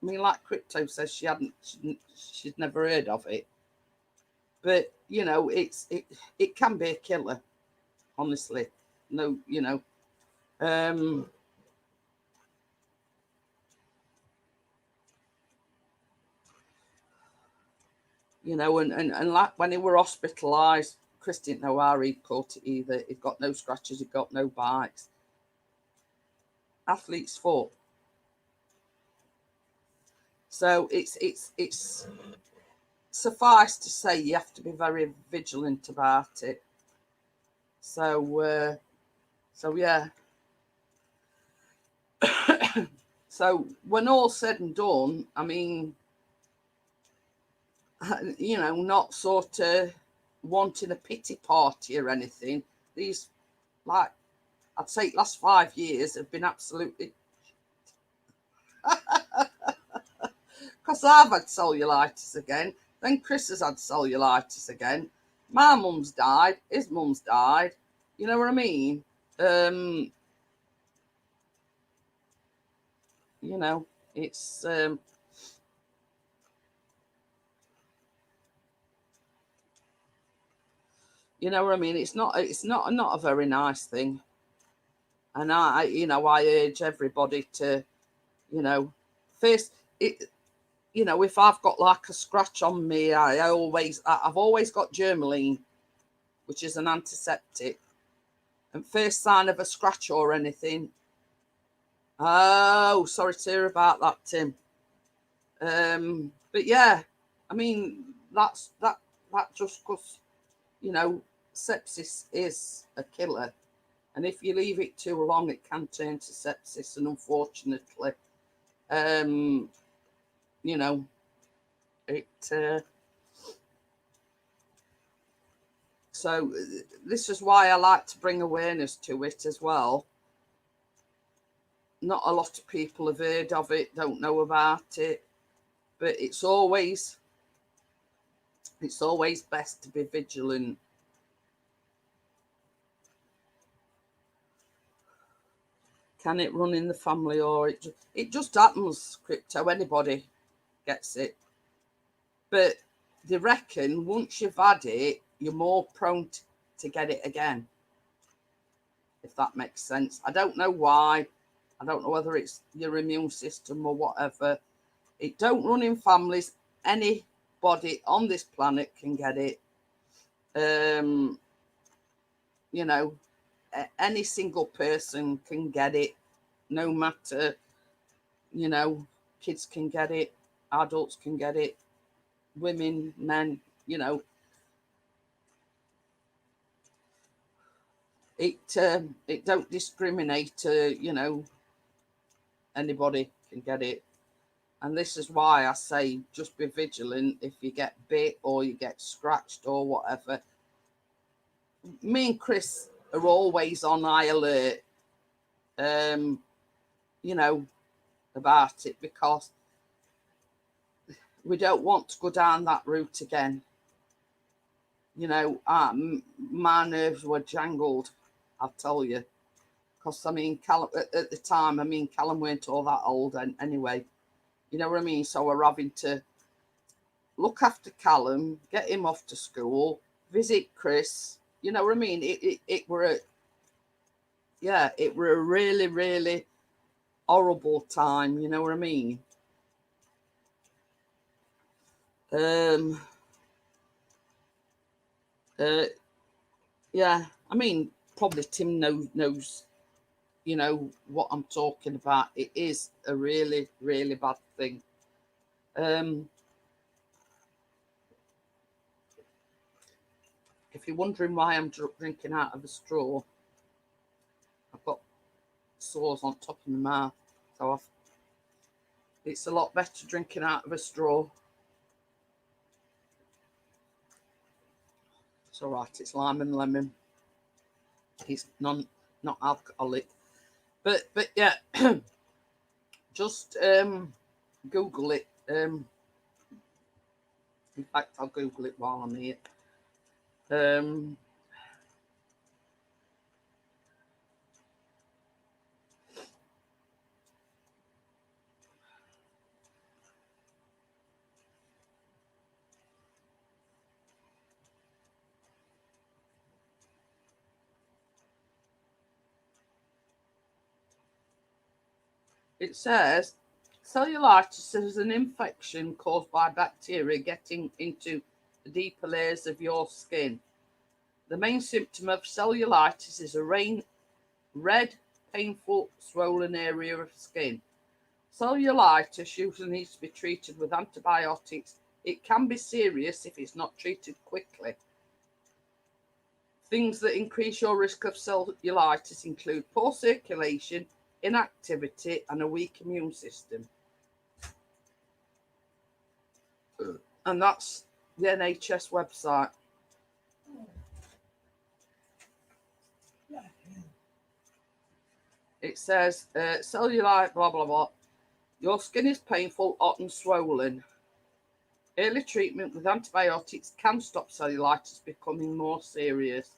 I mean, like Crypto says, she'd never heard of it. But, you know, it can be a killer, honestly. No, you know. You know, and like when he were hospitalised, Chris didn't know how he'd caught it either. He'd got no scratches, he'd got no bites. Athlete's foot. So it's suffice to say, you have to be very vigilant about it. So yeah. So when all's said and done, I mean, you know, not sort of wanting a pity party or anything. These, like, I'd say last 5 years have been absolutely, because I've had cellulitis again, then Chris has had cellulitis again, my mum's died, his mum's died, you know what I mean? You know, it's you know what I mean? It's not a very nice thing. And you know, I urge everybody to, you know, first, it, you know, if I've got like a scratch on me, I've always got Germaline, which is an antiseptic. And first sign of a scratch or anything, oh, sorry to hear about that, Tim. But yeah, I mean, that just because, you know, sepsis is a killer. And if you leave it too long, it can turn to sepsis. And unfortunately, you know, it. So this is why I like to bring awareness to it as well. not a lot of people have heard of it, don't know about it, but it's always best to be vigilant. Can it run in the family, or it just happens? Crypto, anybody gets it, but they reckon once you've had it, you're more prone to get it again, if that makes sense. I don't know why. I don't know whether it's your immune system or whatever. It don't run in families. Anybody on this planet can get it. You know, any single person can get it, no matter, you know, kids can get it, adults can get it, women, men, you know. It don't discriminate, you know, anybody can get it. And this is why I say just be vigilant if you get bit or you get scratched or whatever. Me and Chris are always on high alert, you know, about it, because we don't want to go down that route again. You know, my nerves were jangled, I'll tell you. Because, I mean, Callum, at the time, I mean, Callum weren't all that old anyway. You know what I mean? So we're having to look after Callum, get him off to school, visit Chris. You know what I mean? It were a really, really horrible time. You know what I mean? Yeah, I mean, probably Tim knows, you know, what I'm talking about. It is a really, really bad thing. If you're wondering why I'm drinking out of a straw, I've got sores on top of my mouth, so it's a lot better drinking out of a straw. It's all right. It's lime and lemon. It's not alcoholic, but yeah, just Google it. In fact, I'll Google it while I'm here. It says cellulitis is an infection caused by bacteria getting into the deeper layers of your skin. The main symptom of cellulitis is a red, painful, swollen area of skin. Cellulitis usually needs to be treated with antibiotics. It can be serious if it's not treated quickly. Things that increase your risk of cellulitis include poor circulation, inactivity, and a weak immune system. And that's the NHS website. It says cellulite, blah, blah, blah. Your skin is painful, hot, and swollen. Early treatment with antibiotics can stop cellulitis becoming more serious.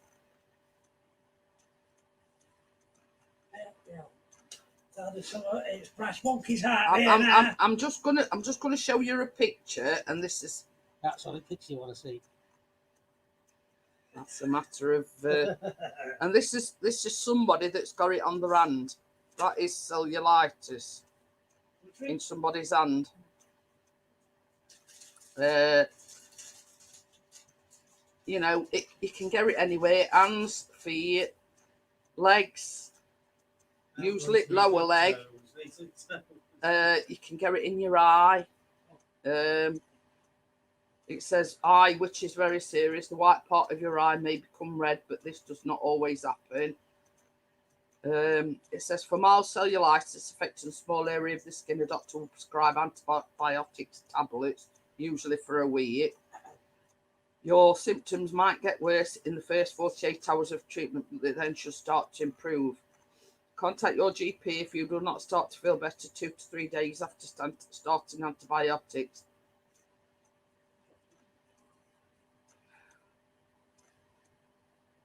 It's brass monkeys out there. I'm just gonna show you a picture, and this is. That's all the picture you want to see. That's a matter of, and this is somebody that's got it on their hand. That is cellulitis in somebody's hand. You know, you can get it anywhere: hands, feet, legs. Usually lower leg. You can get it in your eye. It says eye, which is very serious. The white part of your eye may become red, but this does not always happen. It says for mild cellulitis affecting a small area of the skin, a doctor will prescribe antibiotics tablets, usually for a week. Your symptoms might get worse in the first 48 hours of treatment, but they then should start to improve. Contact your GP if you do not start to feel better 2 to 3 days after starting antibiotics.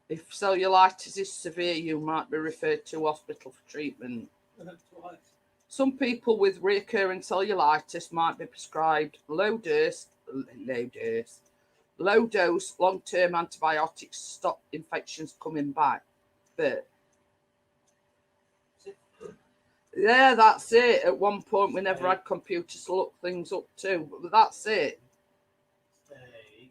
If cellulitis is severe, you might be referred to hospital for treatment. Twice. Some people with recurring cellulitis might be prescribed low dose, long-term antibiotics to stop infections coming back. But yeah, that's it. At one point, we never had computers to look things up too, but that's it. Say.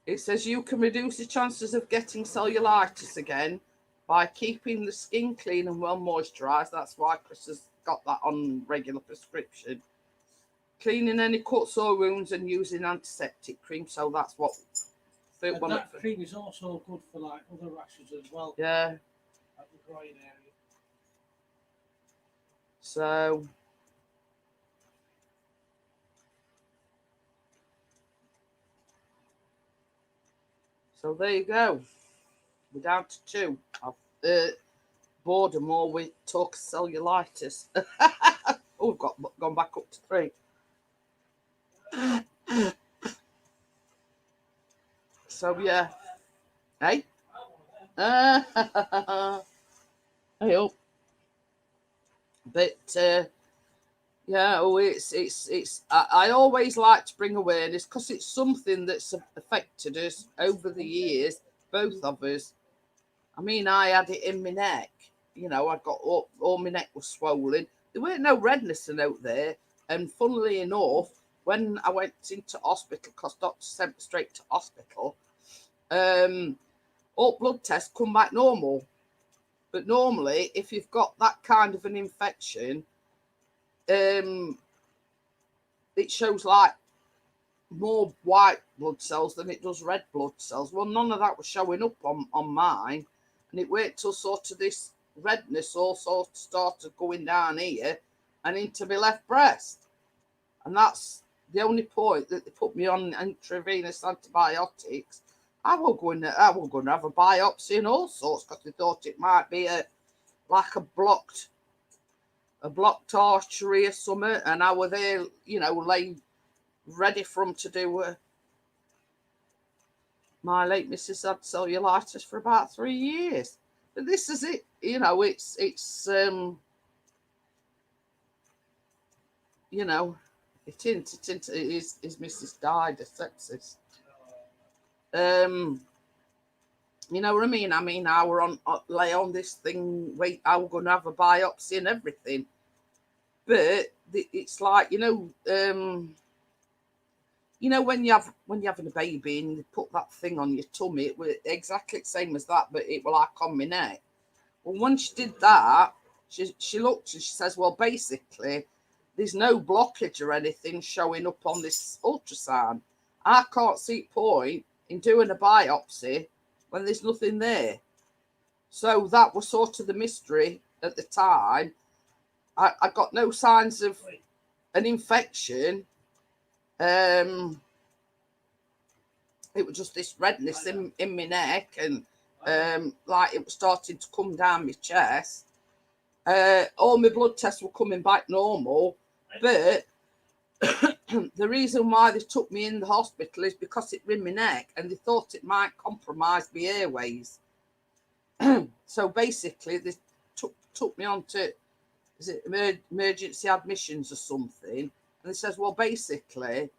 It says you can reduce the chances of getting cellulitis again by keeping the skin clean and well moisturised. That's why Chris has got that on regular prescription. Cleaning any cuts or wounds and using antiseptic cream. So that's what. And that cream is also good for like other rashes as well. Yeah. Like the groin area. So there you go. We're down to 2. I've bored them all with talk of cellulitis. Oh, we've gone back up to 3. So yeah. Hey. I hope. But yeah, it's. I always like to bring awareness because it's something that's affected us over the years, both of us. I mean, I had it in my neck. You know, I got all my neck was swollen. There weren't no redness out there. And funnily enough, when I went into hospital, because doctor sent me straight to hospital, all blood tests come back normal. But normally, if you've got that kind of an infection, it shows like more white blood cells than it does red blood cells. Well, none of that was showing up on mine. And it waited till sort of this redness all sort of started going down here and into my left breast. And that's the only point that they put me on intravenous antibiotics. I was going to have a biopsy and all sorts because they thought it might be a blocked artery or something. And I was there, you know, lay ready for them to do my late missus had cellulitis for about 3 years. But this is it, you know, it's you know, it is Mrs. died of sepsis. You know what I mean? I mean, I were lay on this thing, wait, I was going to have a biopsy and everything. But it's like, you know, when you're having a baby and they put that thing on your tummy, it was exactly the same as that, but it was like on my neck. Well, once she did that, she looked and she says, well, basically, there's no blockage or anything showing up on this ultrasound. I can't see point in doing a biopsy when there's nothing there. So that was sort of the mystery at the time. I got no signs of an infection. It was just this redness in my neck and like it was starting to come down my chest. All my blood tests were coming back normal, but the reason why they took me in the hospital is because it was in my neck and they thought it might compromise my airways. So basically, they took me on to, is it emergency admissions or something? And they says, well, basically,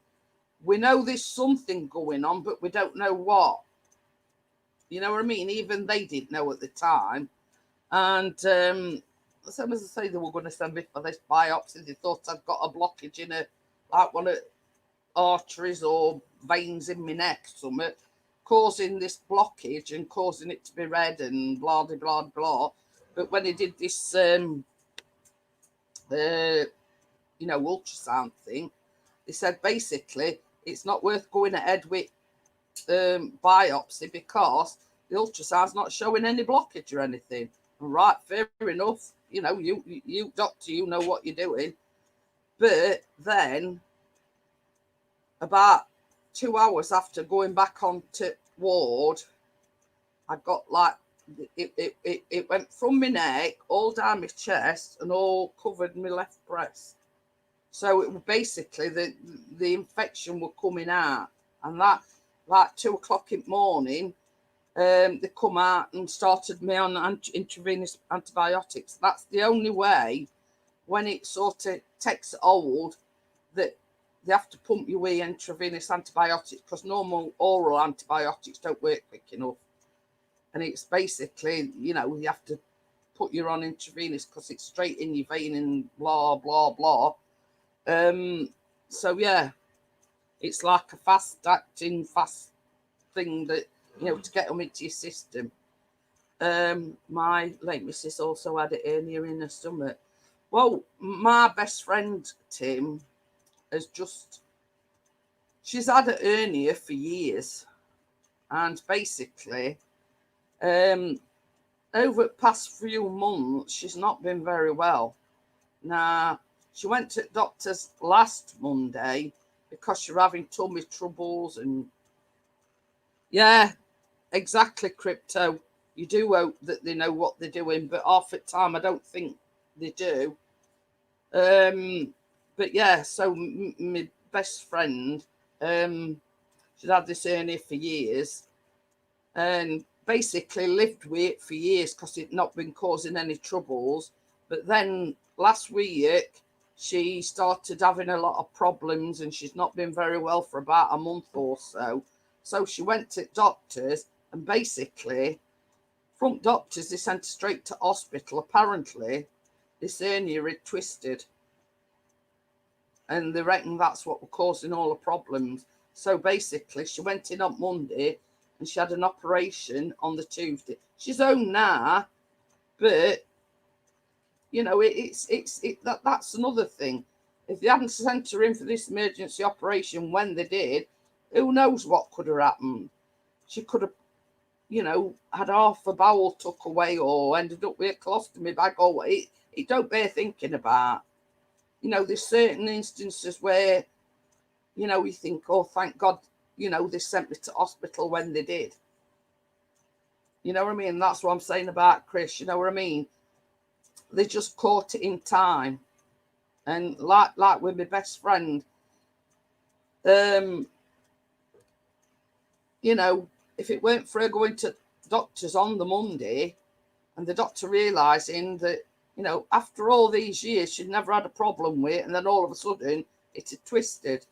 we know there's something going on, but we don't know what. You know what I mean? Even they didn't know at the time. And same as I say, they were going to send me for this biopsy. They thought I'd got a blockage in one of arteries or veins in my neck, something, causing this blockage and causing it to be red and blah, blah, blah, blah. But when they did this, ultrasound thing, they said basically it's not worth going ahead with biopsy because the ultrasound's not showing any blockage or anything. Right, fair enough. You know, you doctor, you know what you're doing. But then about 2 hours after going back onto ward, I got like, it went from my neck all down my chest and all covered my left breast. So it was basically the infection were coming out, and that like 2 o'clock in the morning, they come out and started me on intravenous antibiotics. That's the only way when it sort of takes hold that they have to pump you with intravenous antibiotics, because normal oral antibiotics don't work quick enough. And it's basically, you have to put you on intravenous because it's straight in your vein and blah, blah, blah. So, yeah, it's like a fast thing that, to get them into your system. My late missus also had a hernia in her stomach. Well, my best friend, Tim, she's had a hernia for years. And basically, over the past few months, she's not been very well. Now, she went to the doctor's last Monday because she's having tummy troubles and, yeah, exactly, Crypto. You do hope that they know what they're doing, but half the time I don't think they do. But yeah, so my best friend, she'd had this hernia for years, and basically lived with it for years because it'd not been causing any troubles. But then last week, she started having a lot of problems, and she's not been very well for about a month or so. So she went to doctors, and basically, from doctors, they sent her straight to hospital. Apparently, this hernia had twisted, and they reckon that's what was causing all the problems. So basically, she went in on Monday, and she had an operation on the Tuesday. She's home now, but that's another thing. If they hadn't sent her in for this emergency operation when they did, who knows what could have happened? She could have, had half a bowel took away, or ended up with a colostomy bag, or it don't bear thinking about. There's certain instances where, you think, oh, thank God, they sent me to hospital when they did. You know what I mean? That's what I'm saying about Chris. You know what I mean? They just caught it in time. And like with my best friend, if it weren't for her going to doctors on the Monday, and the doctor realising that, after all these years, she'd never had a problem with it, and then all of a sudden it had twisted.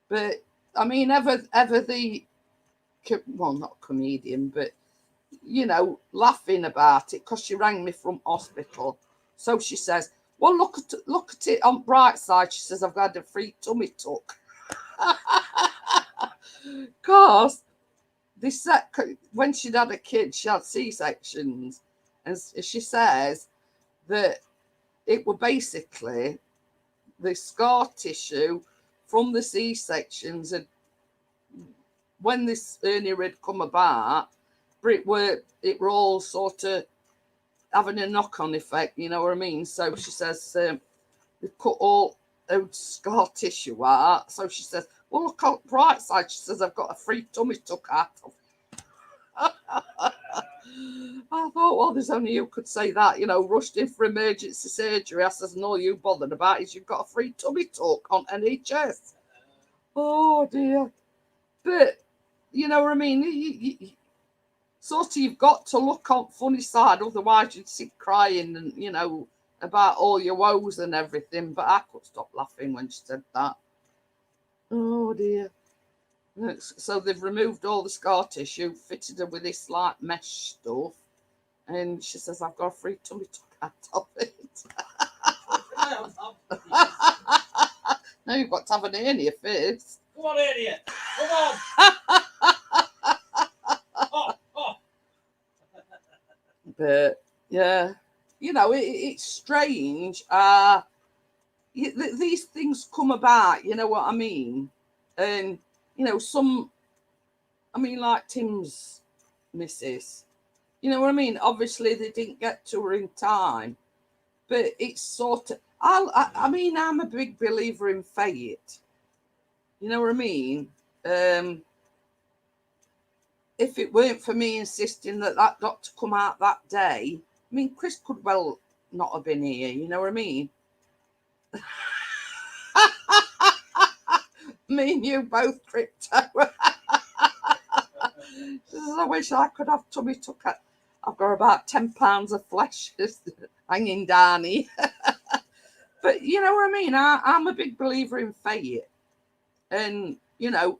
But I mean, ever the, well, not comedian, but laughing about it, because she rang me from hospital. So she says, well, look at it on bright side. She says, I've got a free tummy tuck. Because when she'd had a kid, she had C-sections. And she says that it were basically the scar tissue from the C-sections. And when this hernia had come about, it were all sort of having a knock-on effect, you know what I mean? So she says they cut all old scar tissue out. So she says, well, look on the bright side. She says, I've got a free tummy tuck out of. I thought, well, there's only you could say that, rushed in for emergency surgery. I says, and all you bothered about is you've got a free tummy tuck on NHS. Oh, dear. But, you know what I mean? Sort of, you've got to look on funny side, otherwise you'd sit crying and, about all your woes and everything. But I couldn't stop laughing when she said that. Oh, dear. So they've removed all the scar tissue, fitted her with this like mesh stuff, and she says, I've got a free tummy tuck out of it. Now you've got to have an hernia first. Come on, idiot. Come on. But yeah, it's strange. These things come about, you know what I mean? And like Tim's missus, you know what I mean? Obviously, they didn't get to her in time, but it's sort of, I'm a big believer in fate. You know what I mean? If it weren't for me insisting that that doctor come out that day, I mean, Chris could well not have been here. You know what I mean? Me and you both crypto. I wish I could have tummy tuck. I've got about 10 pounds of flesh hanging down here. But you know what I mean? I'm a big believer in fate. And, you know,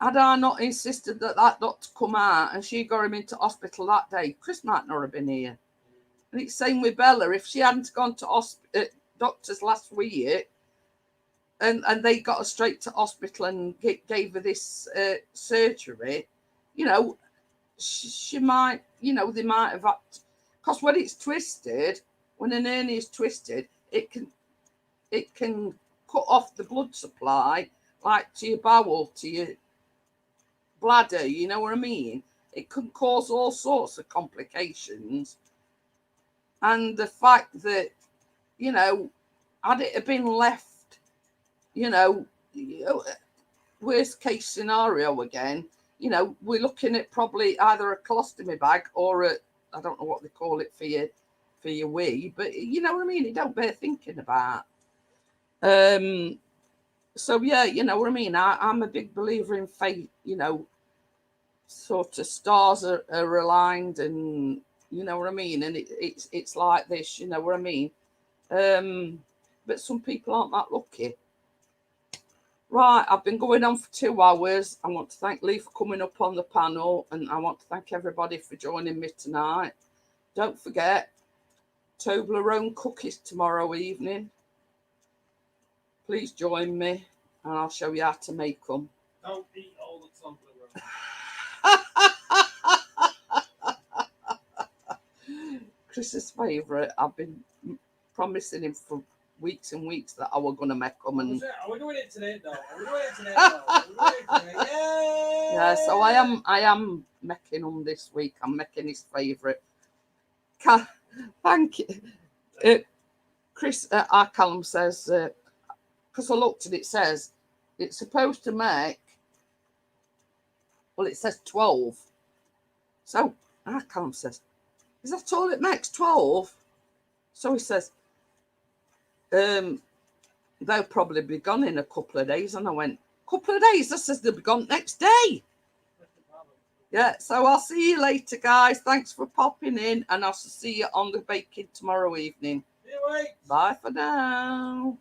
had I not insisted that that doctor come out and she got him into hospital that day, Chris might not have been here. And it's same with Bella. If she hadn't gone to doctors last week and they got her straight to hospital and gave her this surgery, you know, she might, you know, they might have had, because when it's twisted, when an hernia is twisted, it can cut off the blood supply, like to your bowel, to your bladder, you know what I mean? It can cause all sorts of complications. And the fact that, you know, had it been left, you know, worst case scenario again, you know, we're looking at probably either a colostomy bag or I don't know what they call it for your wee, but you know what I mean? It don't bear thinking about. So yeah, you know what I mean? I'm a big believer in fate, you know, sort of stars are aligned and you know what I mean? And it's like this, you know what I mean? But some people aren't that lucky. Right, I've been going on for 2 hours. I want to thank Lee for coming up on the panel, and I want to thank everybody for joining me tonight. Don't forget, Toblerone cookies tomorrow evening. Please join me, and I'll show you how to make them. Don't eat all the Toblerone. Chris's favourite. I've been promising him for weeks and weeks that I was going to make them. And Are we doing it today, though? Are we doing it today, though? Are we doing it today? Yay! yeah, so I am making them this week. I'm making his favourite. Thank you. Chris Callum says, because I looked and it says it's supposed to make, well, it says 12. So Callum says, is that all it makes, 12? So he says, they'll probably be gone in a couple of days. And I went, couple of days? I says they'll be gone next day. Yeah, so I'll see you later, guys. Thanks for popping in, and I'll see you on the baking tomorrow evening. See you later. Bye for now.